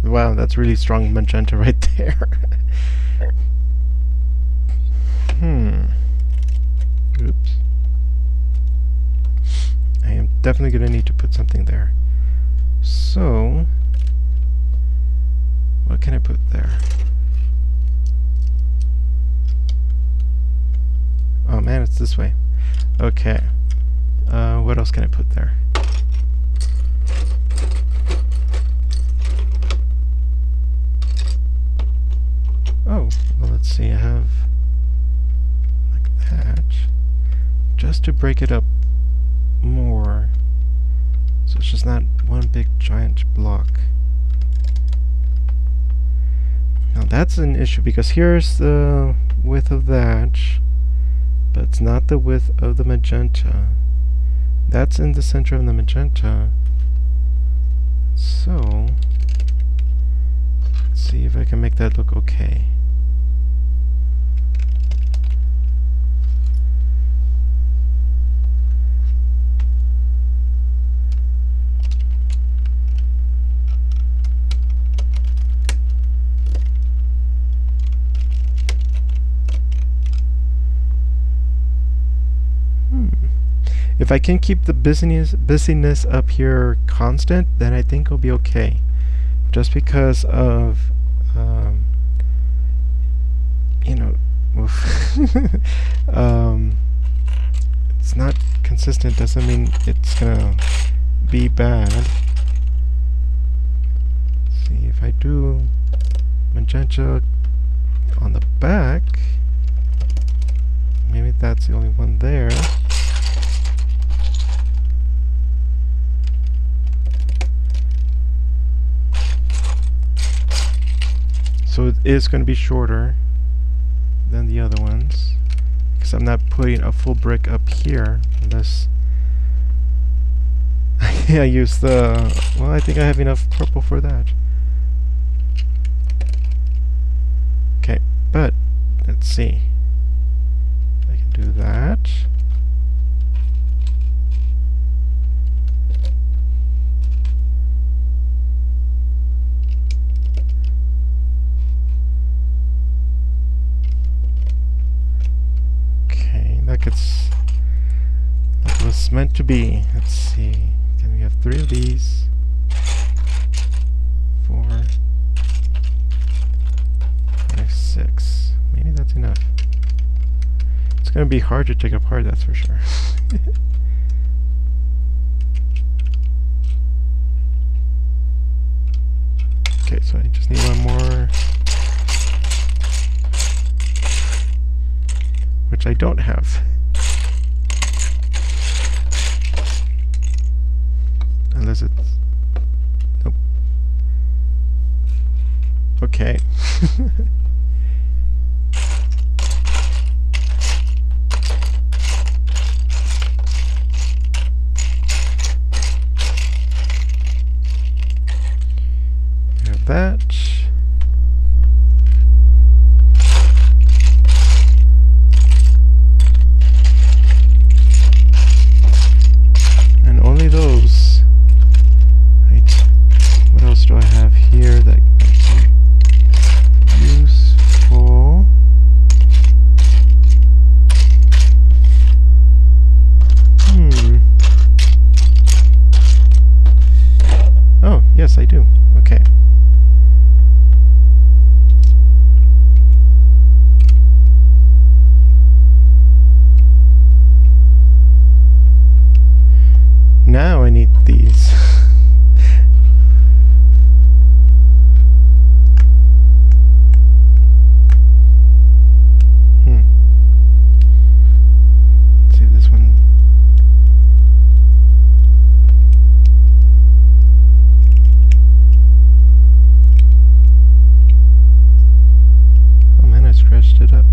Wow, that's really strong magenta right there. Oops. I am definitely going to need to put something there. So, what can I put there? Oh man, it's this way. Okay. What else can I put there? Oh, well, let's see. I have like that, just to break it up more, so it's just not one big giant block. Now that's an issue because here's the width of that, but it's not the width of the magenta. That's in the center of the magenta. So let's see if I can make that look okay. If I can keep the busyness up here constant, then I think it'll be okay. Just because of, you know, it's not consistent doesn't mean it's gonna be bad. Let's see if I do magenta on the back. Maybe that's the only one there. So it is going to be shorter than the other ones, because I'm not putting a full brick up here unless I use the... well, I think I have enough purple for that. Okay, but let's see. I can do that. Like it was meant to be. Let's see. Can we have 3 of these? 4, 5, 6. Maybe that's enough. It's gonna be hard to take apart, that's for sure. Okay, so I just need one more, which I don't have. Unless it's... nope. Okay. Have that. Only those. Right. What else do I have here that might be useful? Oh, yes, I do. Okay. now I need these. Let's see this one. Oh man, I scratched it up.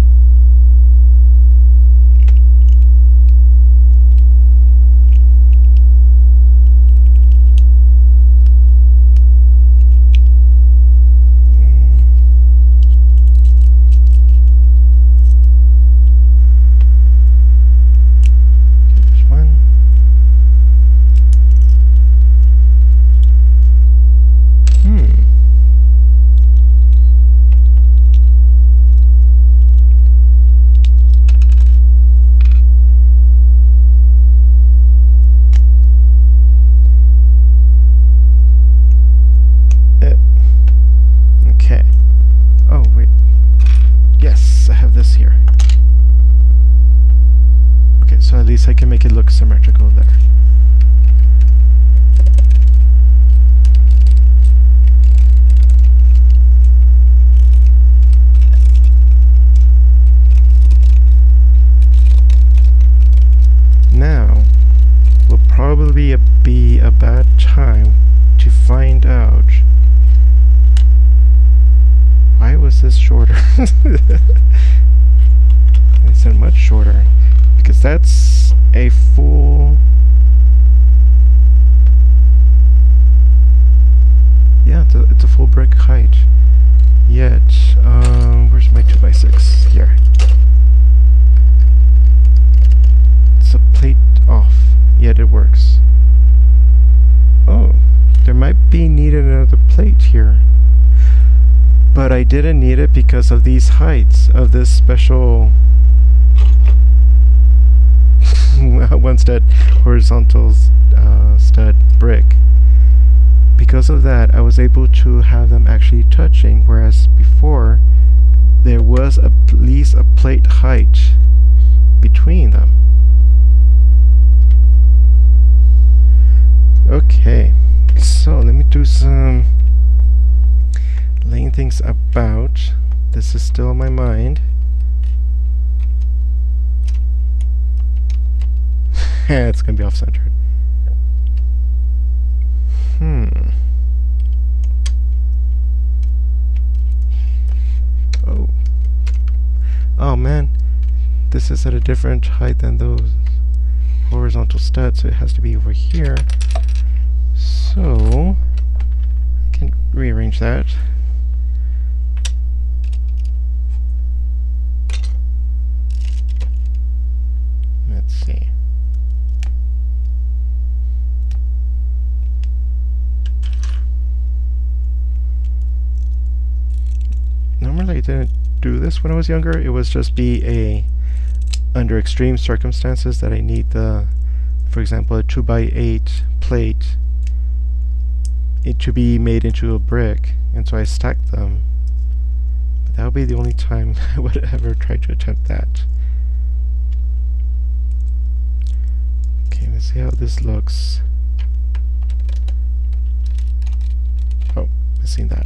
Okay. Oh, wait. Yes, I have this here. Okay, so at least I can make it look symmetrical there. Now will probably be a bad time to find out why was this shorter. It's much shorter because that's a full, yeah, it's a full brick height. Yet where's my 2x6? Here. It's a plate off, yet it works. Oh, there might be needed another plate here. But I didn't need it because of these heights of this special one stud horizontal stud brick. Because of that, I was able to have them actually touching, whereas before there was at least a plate height between them. Okay, so let me do some laying things about. This is still in my mind. It's gonna be off-centered. Oh. Oh man, this is at a different height than those horizontal studs, so it has to be over here. So I can rearrange that. Let's see. Normally I didn't do this when I was younger. It was just be under extreme circumstances that I need for example, a 2x8 plate to be made into a brick, and so I stacked them. But that would be the only time I would ever try to attempt that. Okay, let's see how this looks. Oh, missing that.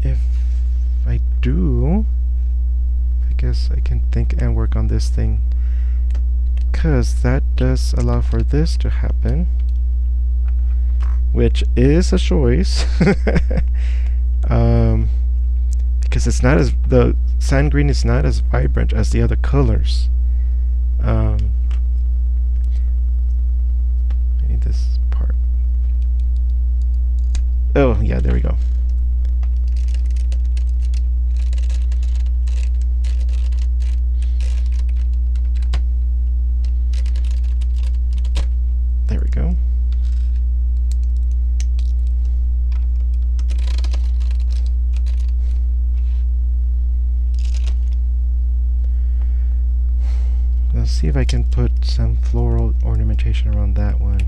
If I do, I guess I can think and work on this thing, because that does allow for this to happen, which is a choice. Because it's not as, the sand green is not as vibrant as the other colors. I need this part. Oh yeah, there we go. There we go. Let's see if I can put some floral ornamentation around that one.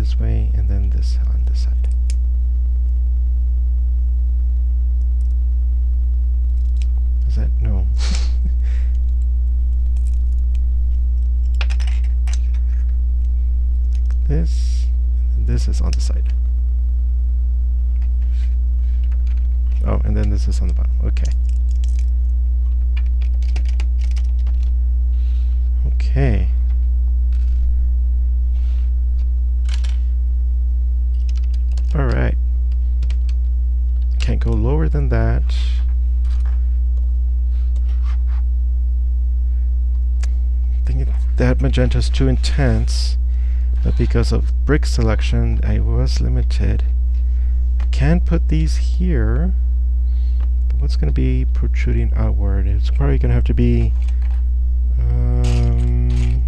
this way, and then this on this side. Is that no? Like this, and this is on the side. Oh, and then this is on the bottom. Okay. Okay. All right. Can't go lower than that. I think that magenta is too intense, but because of brick selection, I was limited. I can put these here. What's going to be protruding outward? It's probably going to have to be.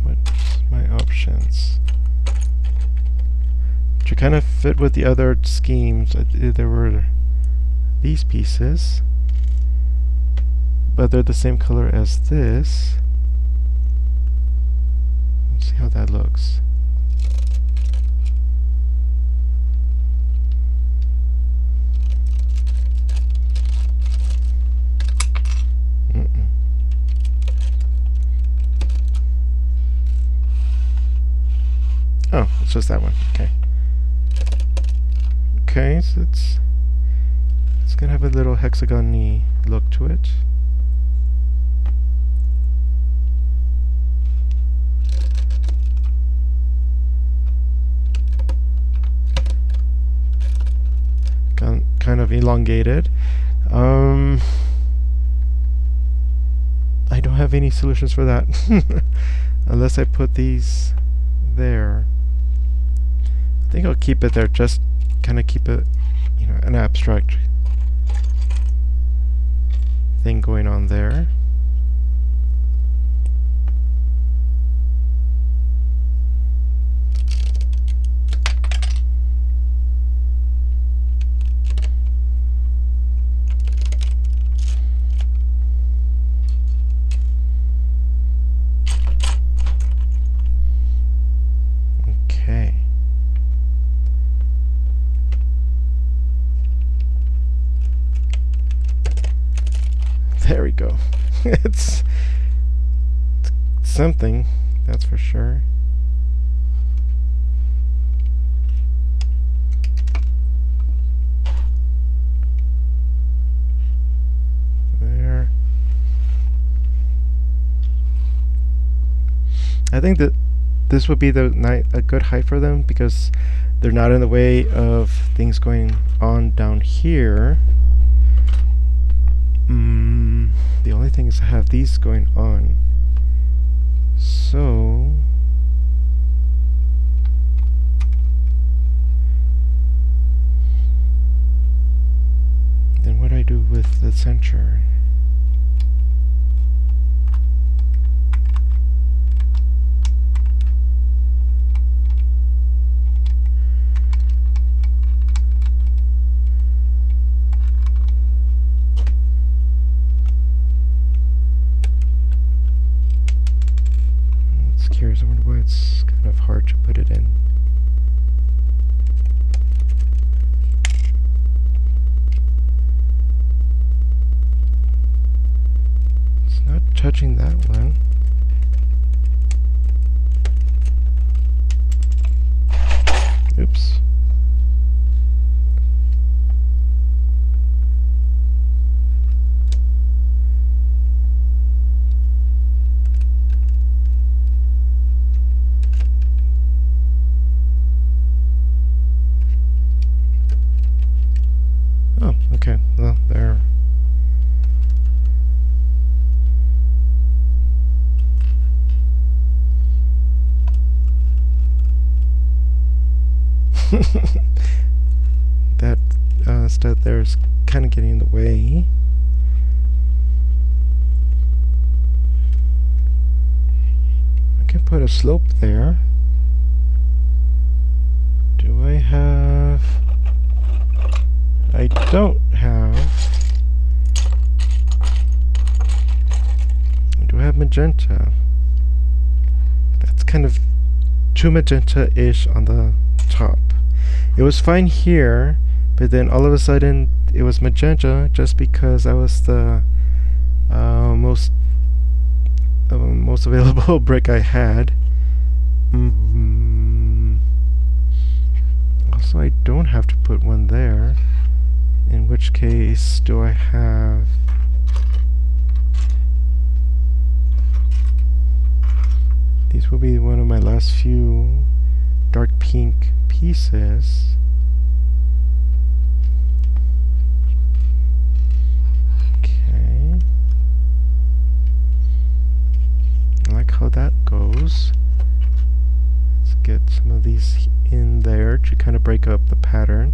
What's my options? To kind of fit with the other schemes, there were these pieces, but they're the same color as this. Let's see how that looks. Oh, it's just that one. Okay. Okay, so it's gonna have a little hexagon-y look to it. Kind of elongated. I don't have any solutions for that unless I put these there. I think I'll keep it there, just kind of keep it, you know, an abstract thing going on there. Okay. There we go. it's something, that's for sure. There. I think that this would be a good height for them because they're not in the way of things going on down here. The only thing is to have these going on. So then what do I do with the center? I wonder why it's kind of hard to put it in. It's not touching that one. Oops. Oh, okay. Well, there. That stud there is kind of getting in the way. I can put a slope there. Do I have... I don't have... Do I have magenta? That's kind of too magenta-ish on the top. top. It was fine here, but then all of a sudden it was magenta just because that was the most available brick I had. Also, I don't have to put one there. In which case, do I have... These will be one of my last few dark pink pieces. Okay. I like how that goes. Let's get some of these in there to kind of break up the pattern.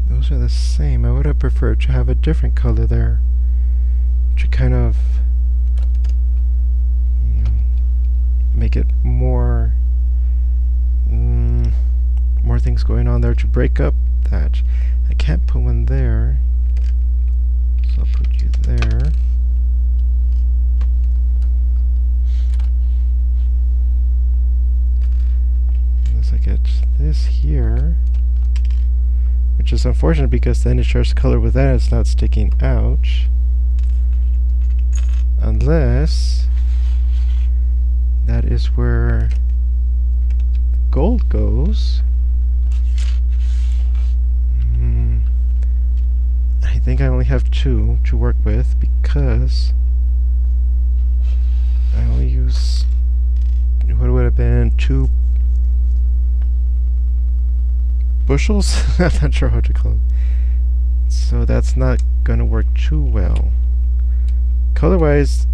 Those are the same. I would have preferred to have a different color there to kind of, you know, make it more more things going on there to break up that. I can't put one there, so I'll put you there. Unless I get this here, which is unfortunate because then it shares color with that, it's not sticking out. Unless that is where gold goes. I think I only have two to work with because I only use what would have been 2 bushels? I'm not sure how to call it. So that's not gonna work too well. Color-wise,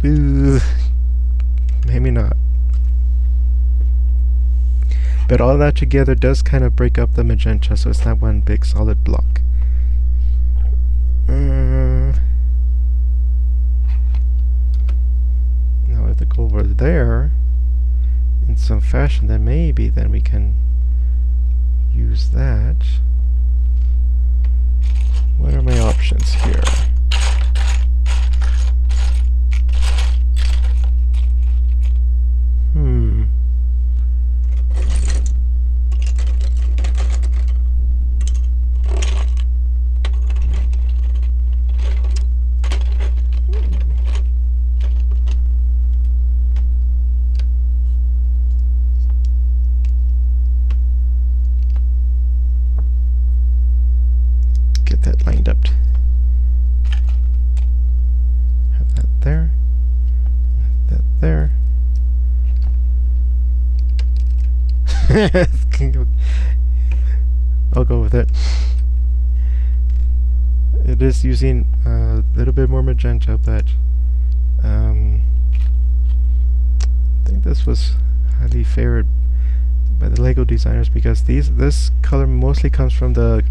maybe not. But all that together does kind of break up the magenta, so it's not one big solid block. Now if they go over there in some fashion, then maybe then we can use that. What are my options here? Get that lined up. Have that there. Have that there. I'll go with it. It is using a little bit more magenta, but I think this was highly favored by the Lego designers because this color mostly comes from the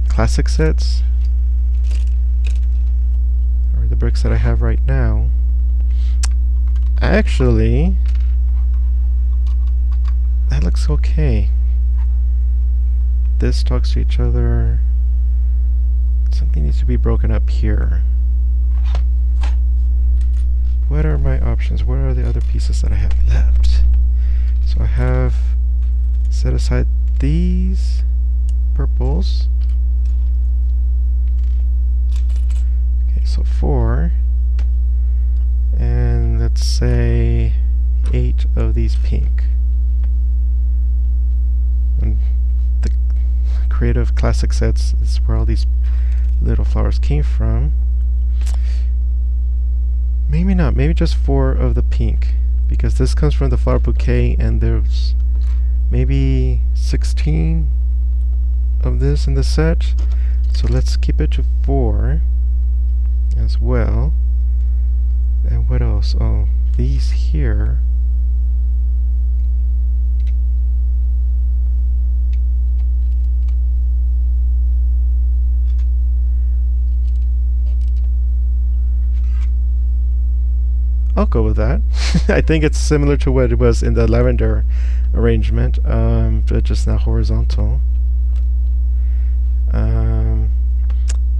classic sets, or the bricks that I have right now. Actually, that looks okay. This talks to each other. Something needs to be broken up here. What are my options? What are the other pieces that I have left? So I have set aside these purples. Okay, so 4. And let's say 8 of these pink. And the creative classic sets is where all these little flowers came from. Maybe not, maybe just 4 of the pink, because this comes from the flower bouquet and there's maybe 16 of this in the set. So let's keep it to 4 as well. And what else? Oh, these here. I'll go with that. I think it's similar to what it was in the lavender arrangement, but just not horizontal.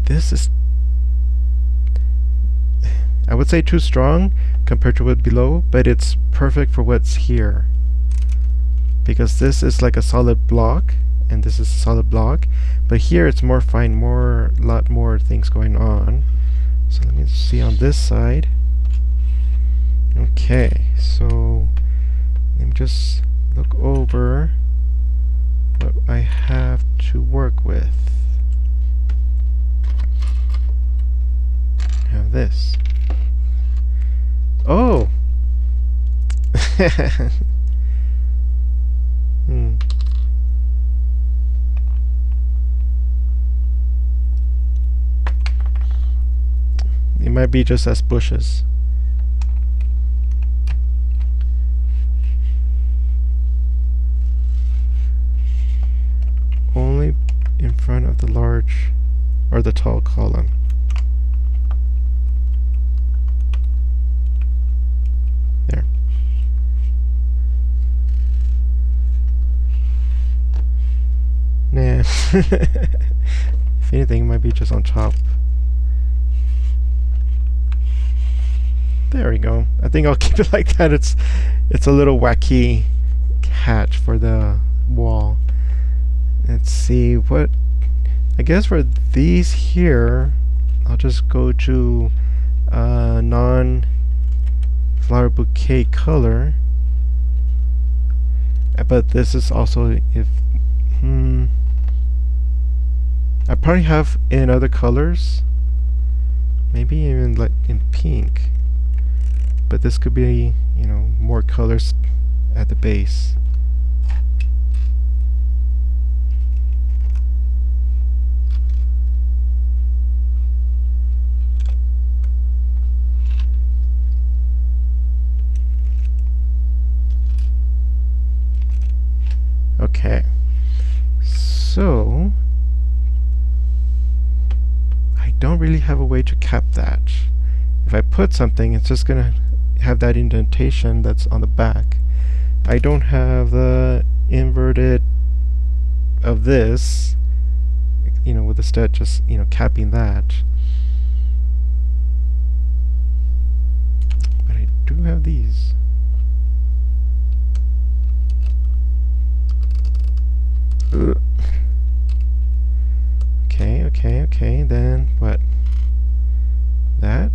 This is, I would say, too strong compared to what below, but it's perfect for what's here. Because this is like a solid block, and this is a solid block, but here it's more fine, lot more things going on. So let me see on this side. Okay, so let me just look over what I have to work with. I have this. Oh! It might be just as bushes. Only in front of the large or the tall column. There. Nah. If anything, it might be just on top. There we go. I think I'll keep it like that. It's a little wacky hatch for the wall. Let's see what, I guess for these here, I'll just go to non-flower bouquet color. But this is also, if I probably have in other colors, maybe even like in pink. But this could be, you know, more colors at the base. Okay, so I don't really have a way to cap that. If I put something, it's just gonna have that indentation that's on the back. I don't have the inverted of this, you know, with the stud just, you know, capping that. But I do have these. Okay, then what? That?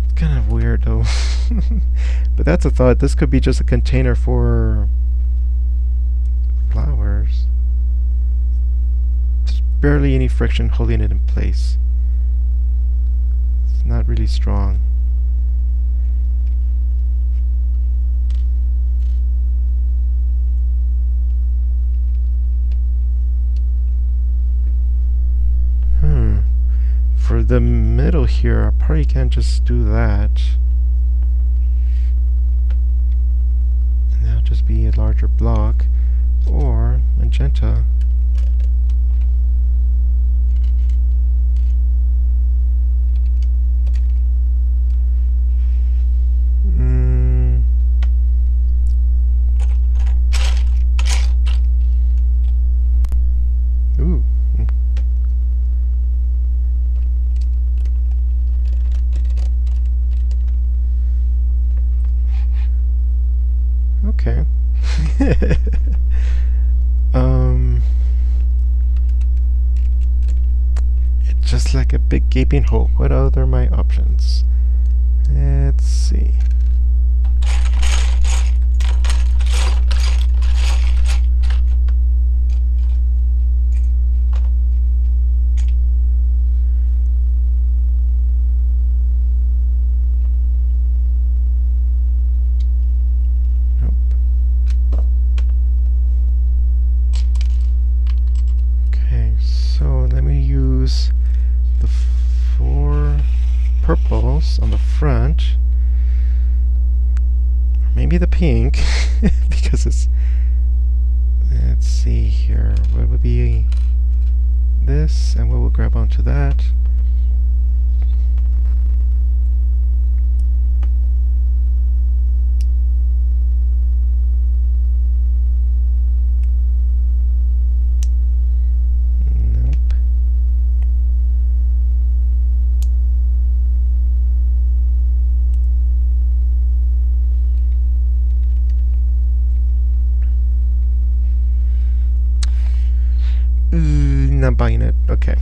It's kind of weird though. But that's a thought. This could be just a container for flowers. There's barely any friction holding it in place. It's not really strong. For the middle here, I probably can't just do that. And that'll just be a larger block. Or magenta. Ooh. Okay. It's just like a big gaping hole. What other are my options? Let's see. So let me use the 4 front. Maybe the pink, because it's... Let's see here. What would be this, and we'll grab onto that. Not buying it. Okay.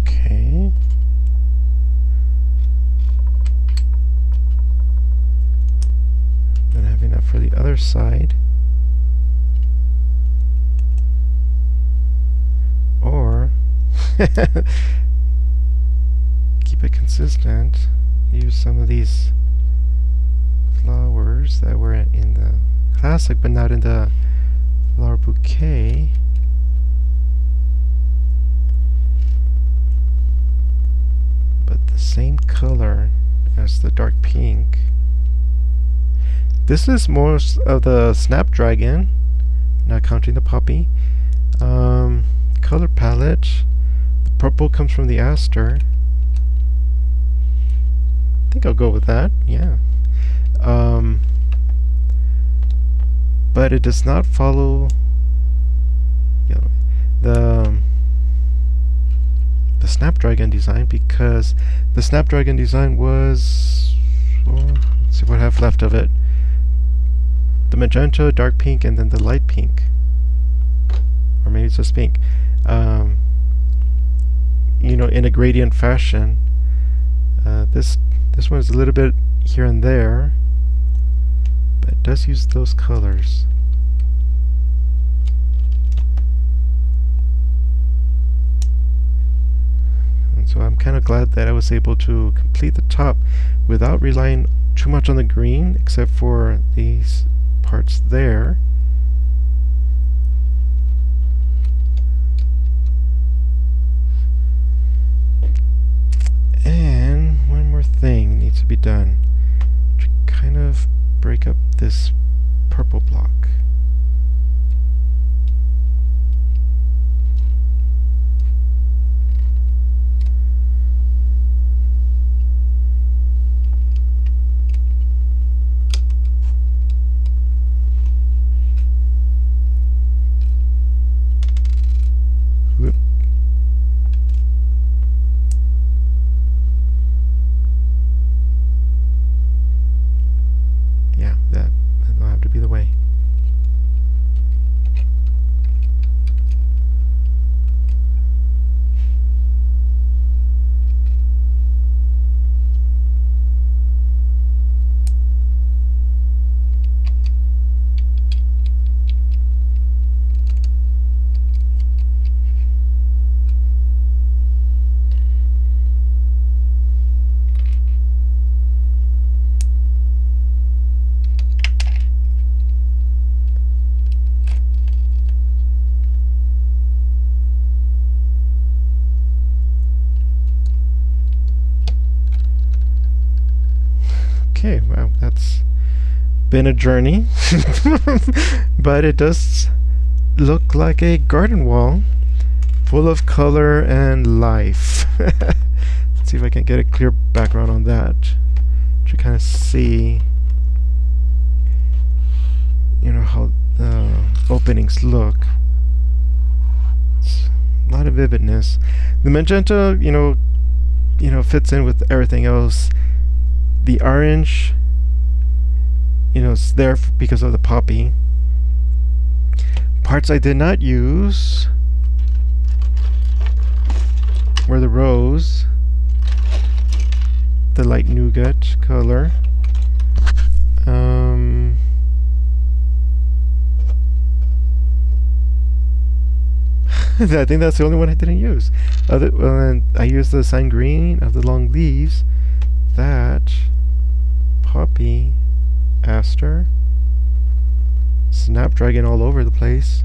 Okay. Then having that for the other side. Or keep it consistent. Use some of these flowers that were in the classic but not in the flower bouquet. But the same color as the dark pink. This is most of the Snapdragon, not counting the poppy. Color palette. The purple comes from the Aster. I think I'll go with that, yeah. But it does not follow the Snapdragon design, because the Snapdragon design was, well, let's see what I have left of it. The magenta, dark pink, and then the light pink. Or maybe it's just pink. You know, in a gradient fashion. This one is a little bit here and there, but it does use those colors. And so I'm kind of glad that I was able to complete the top without relying too much on the green, except for these parts there. And one more thing needs to be done to kind of break up this purple block. Whoop. Yeah, that'll have to be the way. Okay, well, that's been a journey, but it does look like a garden wall full of color and life. Let's see if I can get a clear background on that to kind of see, you know, how the openings look. It's a lot of vividness. The magenta, you know, fits in with everything else. The orange, you know, it's there because of the poppy. Parts I did not use were the rose, the light nougat color, I think that's the only one I didn't use. And I used the cyan green of the long leaves. That poppy, aster, snapdragon all over the place,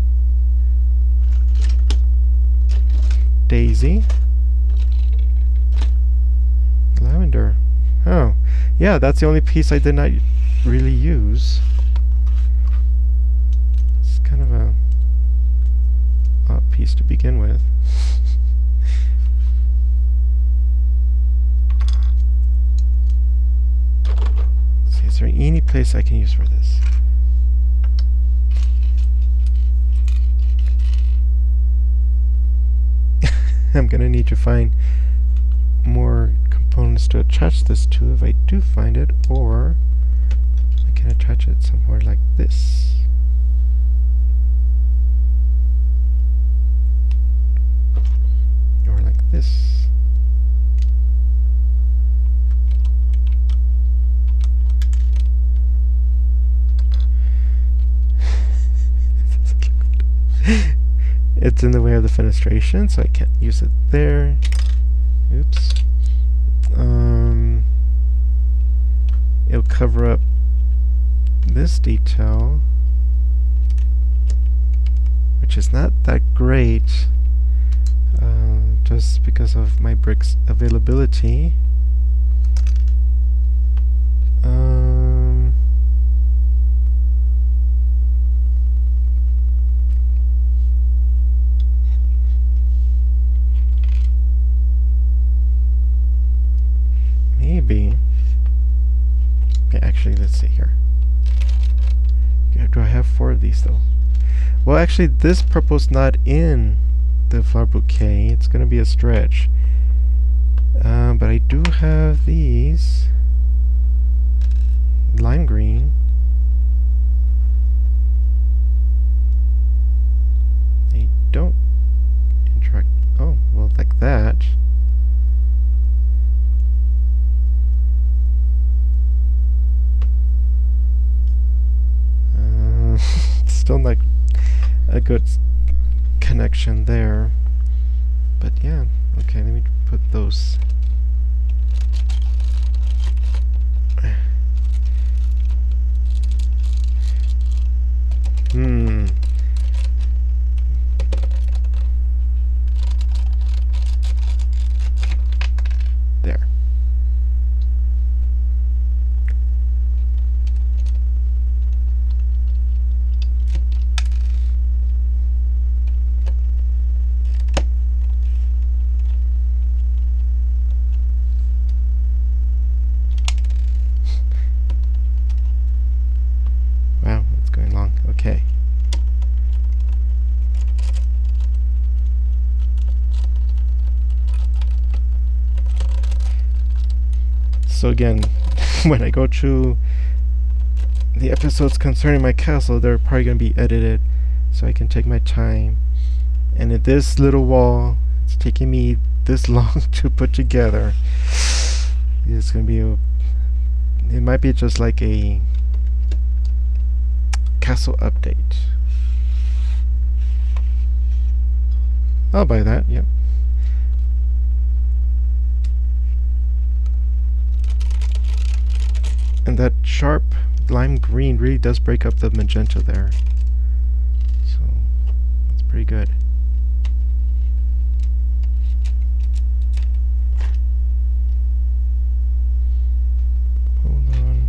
daisy, lavender. Oh, yeah, that's the only piece I did not really use. It's kind of a odd piece to begin with. Let's see, is there any place I can use for this? I'm gonna need to find more components to attach this to if I do find it, or I can attach it somewhere like this. Or like this. It's in the way of the fenestration, so I can't use it there. Oops. It'll cover up this detail, which is not that great, just because of my bricks availability. Maybe. Okay, actually, let's see here. Yeah, do I have 4 of these though? Well, actually, this purple's not in the flower bouquet. It's gonna be a stretch. But I do have these lime green. They don't interact. Oh, well, like that. Still not a good connection there, but yeah. Okay, let me put those. There. Wow, it's going long. Okay. So again, when I go through the episodes concerning my castle, they're probably going to be edited, so I can take my time. And in this little wall, it's taking me this long to put together. It's going to be it might be just like a castle update. I'll buy that, yep. And that sharp lime green really does break up the magenta there. So, that's pretty good. Hold on.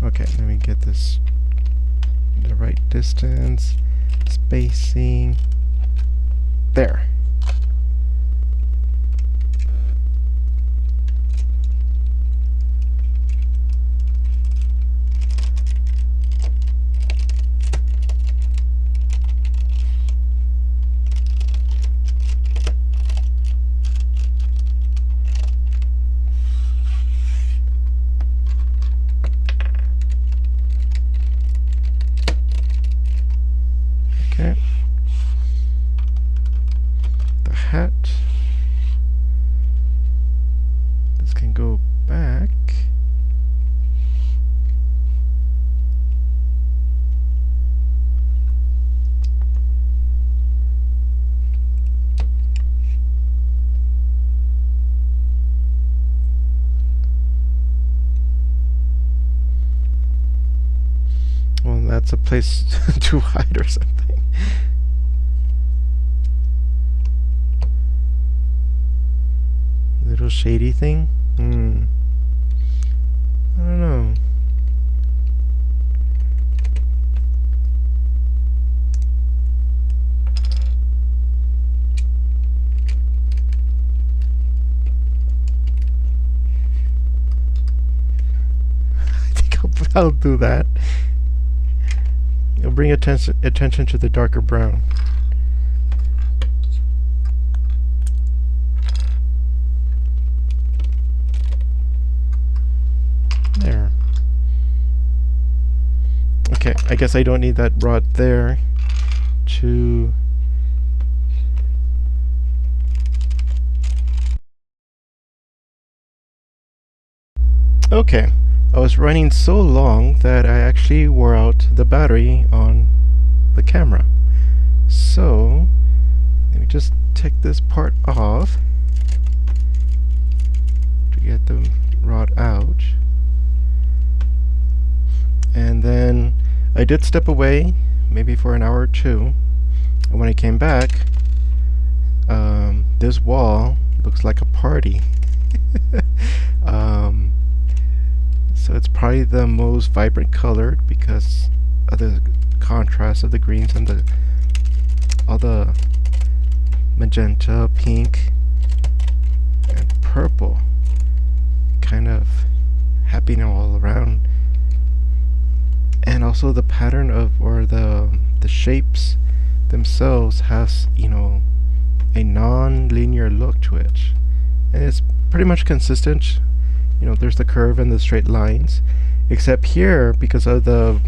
Okay, let me get this the right distance, spacing. There. it's a place to hide or something. Little shady thing? I don't know. I think I'll do that. It'll bring attention to the darker brown. There. Okay, I guess I don't need that rod there to... Okay, I was running so long that I actually wore out the battery on the camera. So, let me just take this part off to get the rod out. And then I did step away, maybe for an hour or two. And when I came back, this wall looks like a party. So it's probably the most vibrant colored because of the contrast of the greens and all the magenta, pink, and purple. Kind of happening all around. And also the pattern of, or the shapes themselves has, you know, a non-linear look to it. And it's pretty much consistent. You know, there's the curve and the straight lines. Except here, because of the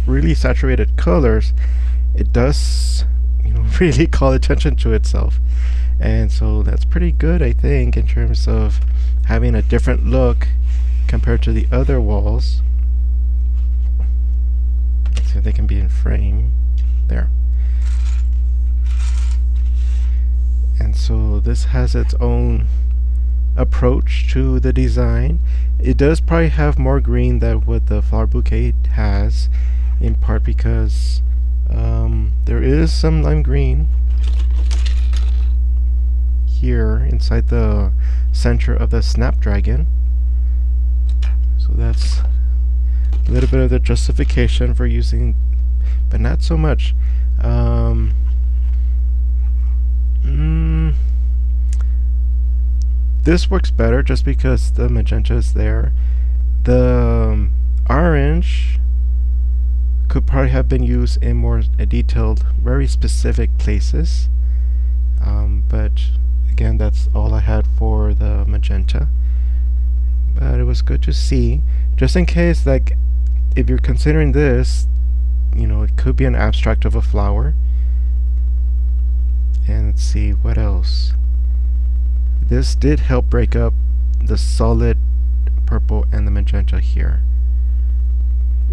really saturated colors, it does, you know, really call attention to itself. And so that's pretty good, I think, in terms of having a different look compared to the other walls. Let's see if they can be in frame. There. And so this has its own approach to the design. It does probably have more green than what the flower bouquet has, in part because there is some lime green here inside the center of the snapdragon. So that's a little bit of the justification for using, but not so much. This works better just because the magenta is there. The orange could probably have been used in more detailed, very specific places. But again, that's all I had for the magenta. But it was good to see. Just in case, like, if you're considering this, you know, it could be an abstract of a flower. And let's see, what else? This did help break up the solid purple and the magenta here.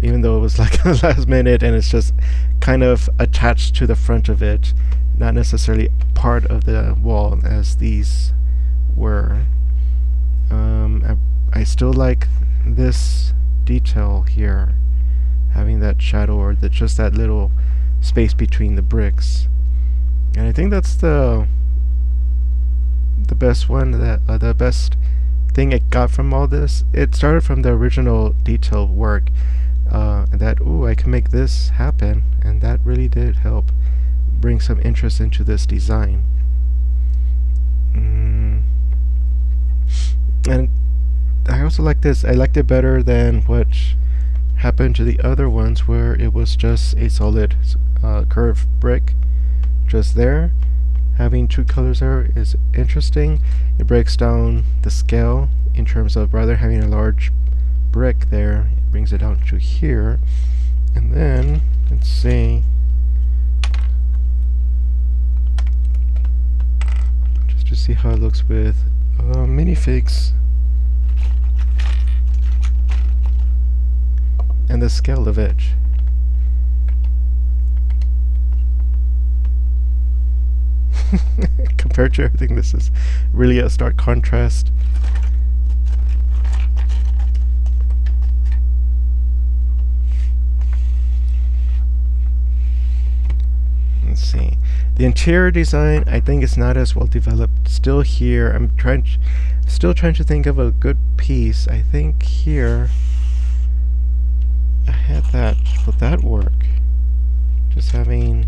Even though it was like last minute and it's just kind of attached to the front of it, not necessarily part of the wall as these were. I still like this detail here, having that shadow or just that little space between the bricks. And I think that's the best one, the best thing it got from all this. It started from the original detail work, that, ooh, I can make this happen, and that really did help bring some interest into this design. And I also like this. I liked it better than what happened to the other ones where it was just a solid curved brick just there. Having two colors there is interesting. It breaks down the scale in terms of rather having a large brick there, it brings it down to here. And then, let's see, just to see how it looks with minifigs and the scale of it. Compared to everything, this is really a stark contrast. see. The interior design, I think, is not as well developed. Still here, still trying to think of a good piece. I think here I had that. Will that work? Just having,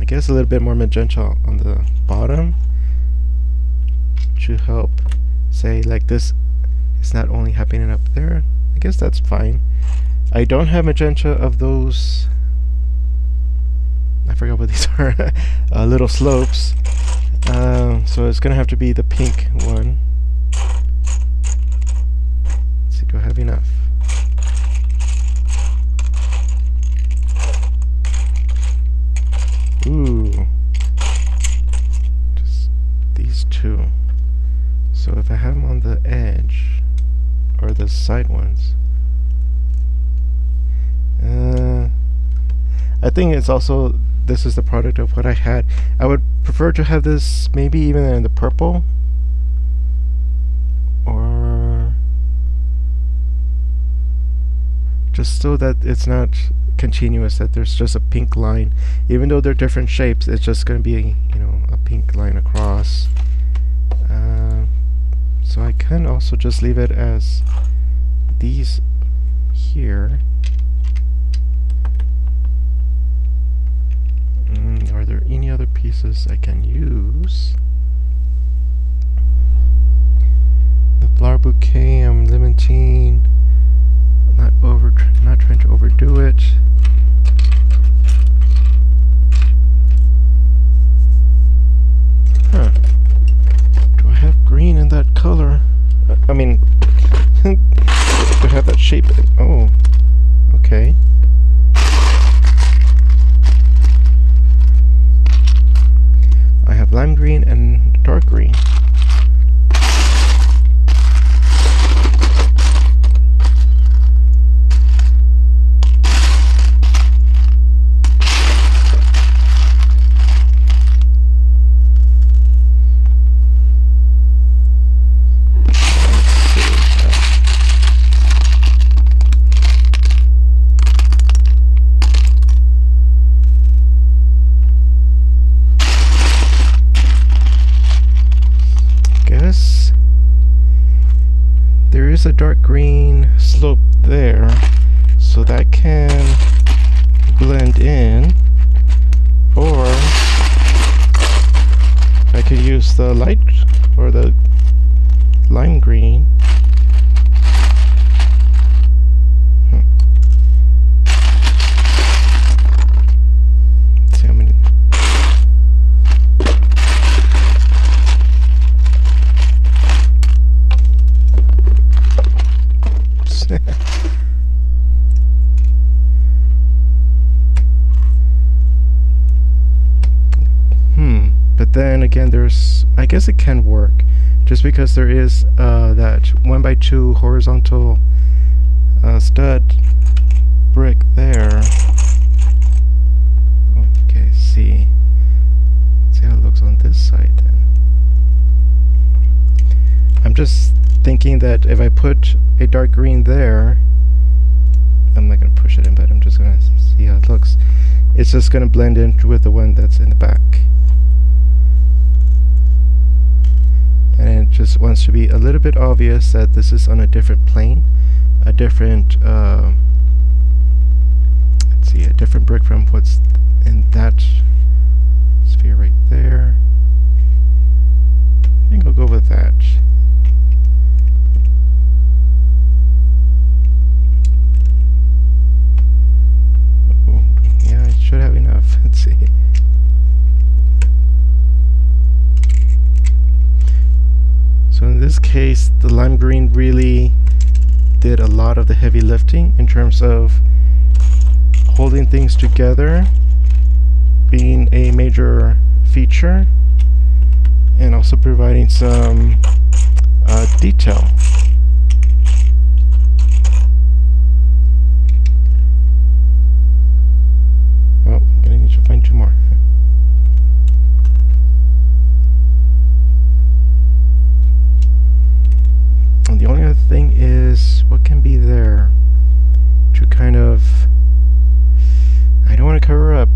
I guess, a little bit more magenta on the bottom to help say like this is not only happening up there. I guess that's fine. I don't have magenta of those, I forgot what these are, little slopes. So it's gonna have to be the pink one. Let's see, do I have enough? Ooh, just these two. So if I have them on the edge, or the side ones, I think it's also, this is the product of what I had. I would prefer to have this maybe even in the purple, or just so that it's not continuous, that there's just a pink line. Even though they're different shapes, it's just going to be, you know, a pink line across. So I can also just leave it as these here. Are there any other pieces I can use? The flower bouquet, I'm limiting, not trying to overdo it. Huh. Do I have green in that color? I mean, to have that shape. Oh, okay. I have lime green and dark green. There is a dark green slope there, so that can blend in, or I could use the light or the lime green. Let's see how many. But then again, there's, I guess it can work, just because there is that 1x2 horizontal stud brick there. Okay, see. Let's see how it looks on this side then. I'm just thinking that if I put a dark green there, I'm not going to push it in, but I'm just going to see how it looks. It's just going to blend in with the one that's in the back. And it just wants to be a little bit obvious that this is on a different plane, a different, let's see, a different brick from what's in that sphere right there. I think I'll go with that. Oh, yeah, I should have enough. Let's see. So in this case, the lime green really did a lot of the heavy lifting in terms of holding things together, being a major feature, and also providing some detail. Well, I'm gonna need to find two more. And the only other thing is, what can be there to kind of, I don't want to cover up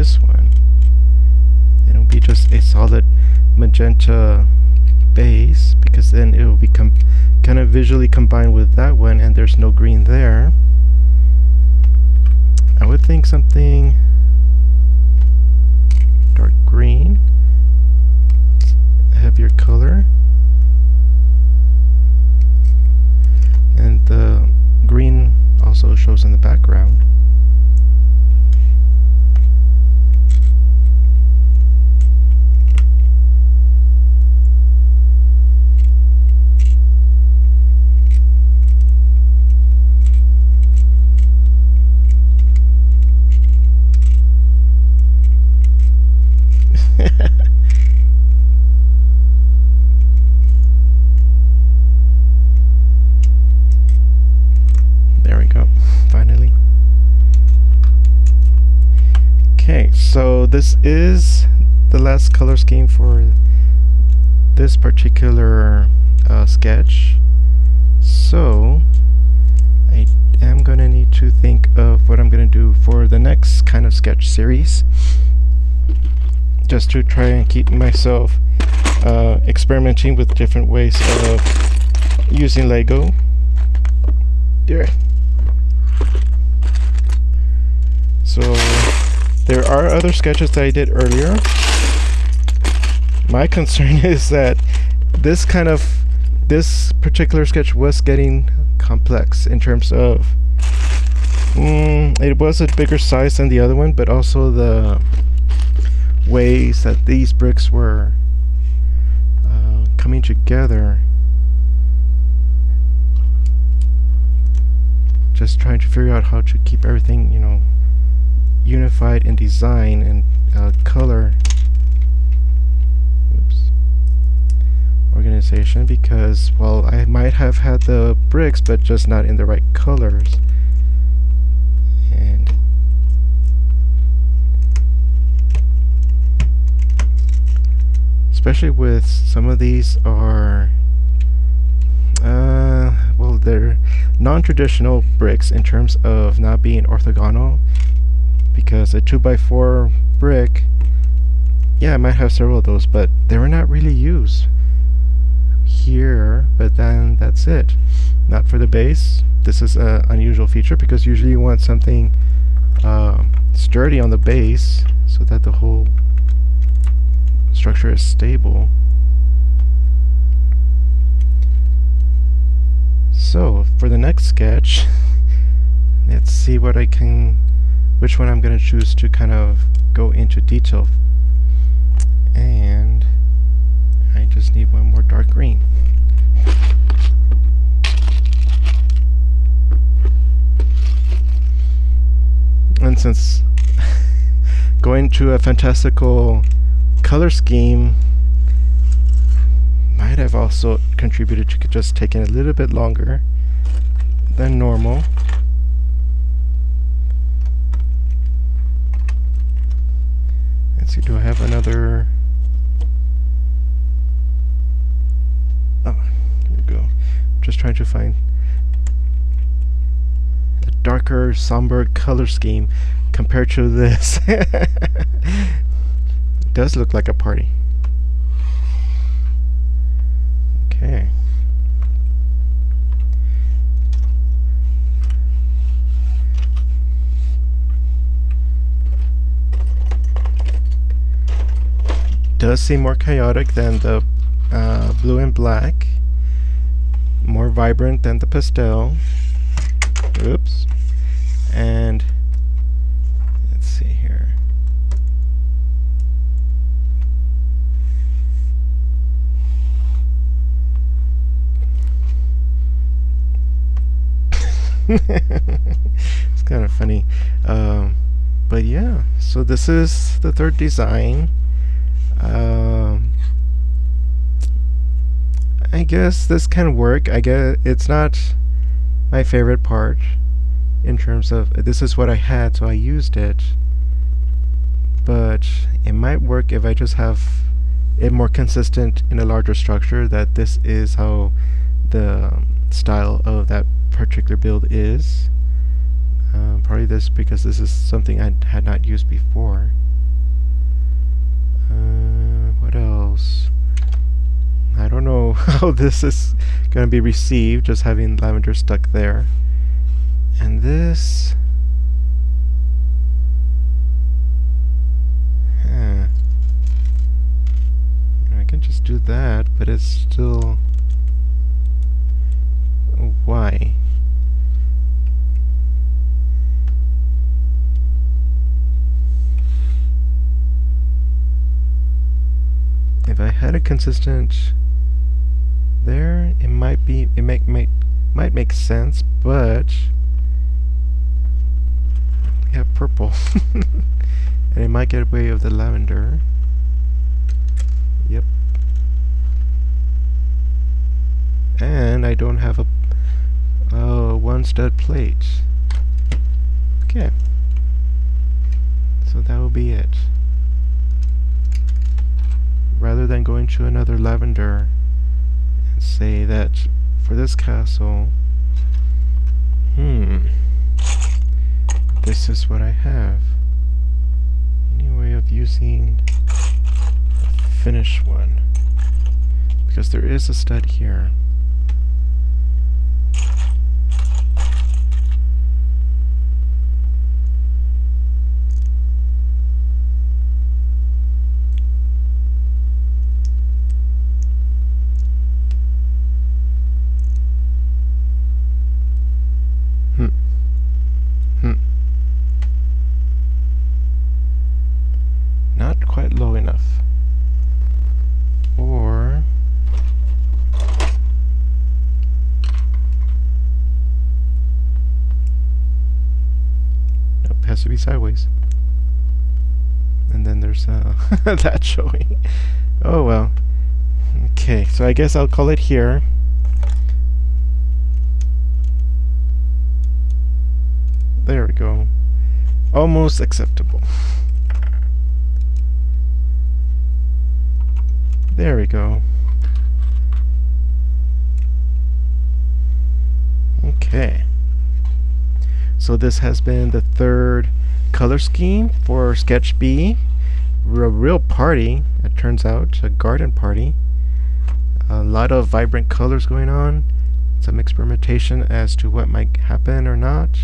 this one. It'll be just a solid magenta base, because then it will become kind of visually combined with that one, and there's no green there. I would think something dark green, heavier color, and the green also shows in the background. There we go, finally. Okay, so this is the last color scheme for this particular sketch. So I am going to need to think of what I'm going to do for the next kind of sketch series, just to try and keep myself experimenting with different ways of using Lego. There. So there are other sketches that I did earlier. My concern is that this particular sketch was getting complex in terms of it was a bigger size than the other one, but also the ways that these bricks were coming together. Just trying to figure out how to keep everything, you know, unified in design and color organization, because, well, I might have had the bricks but just not in the right colors, and especially with some of these are well, they're non-traditional bricks in terms of not being orthogonal, because a 2x4 brick, yeah, I might have several of those, but they were not really used here. But then that's it. Not for the base. This is an unusual feature, because usually you want something sturdy on the base so that the whole structure is stable. So for the next sketch, let's see what which one I'm going to choose to kind of go into detail. And I just need one more dark green. And since going to a fantastical color scheme might have also contributed to just taking a little bit longer than normal, let's see, do I have another? Oh, here we go. Just trying to find a darker, somber color scheme compared to this. It does look like a party. Okay. Does seem more chaotic than the blue and black, more vibrant than the pastel. Oops. And let's see here. It's kind of funny, but yeah, so this is the third design. I guess this can work. I guess it's not my favorite part in terms of this is what I had, so I used it, but it might work if I just have it more consistent in a larger structure, that this is how the style of that particular build is. Probably this, because this is something I had not used before. how this is going to be received, just having lavender stuck there. And this... I can just do that, but it's still... Why? If I had a consistent there, it might be, it might make sense, but we have purple, and it might get away of the lavender. Yep. And I don't have a one stud plate. Okay. So that will be it. Rather than going to another lavender and say that for this castle, this is what I have. Any way of using a finished one? Because there is a stud here. Not quite low enough. Or... nope, it has to be sideways. And then there's that showing. Oh well. Okay, so I guess I'll call it here. There we go. Almost acceptable. There we go. Okay. So this has been the third color scheme for Sketch B. A real party, it turns out. A garden party. A lot of vibrant colors going on. Some experimentation as to what might happen or not.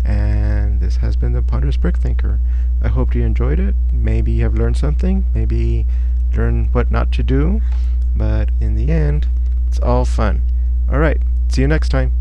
And this has been the Ponderous Brick Thinker. I hope you enjoyed it. Maybe you have learned something. Maybe learn what not to do. But in the end, it's all fun. Alright, see you next time.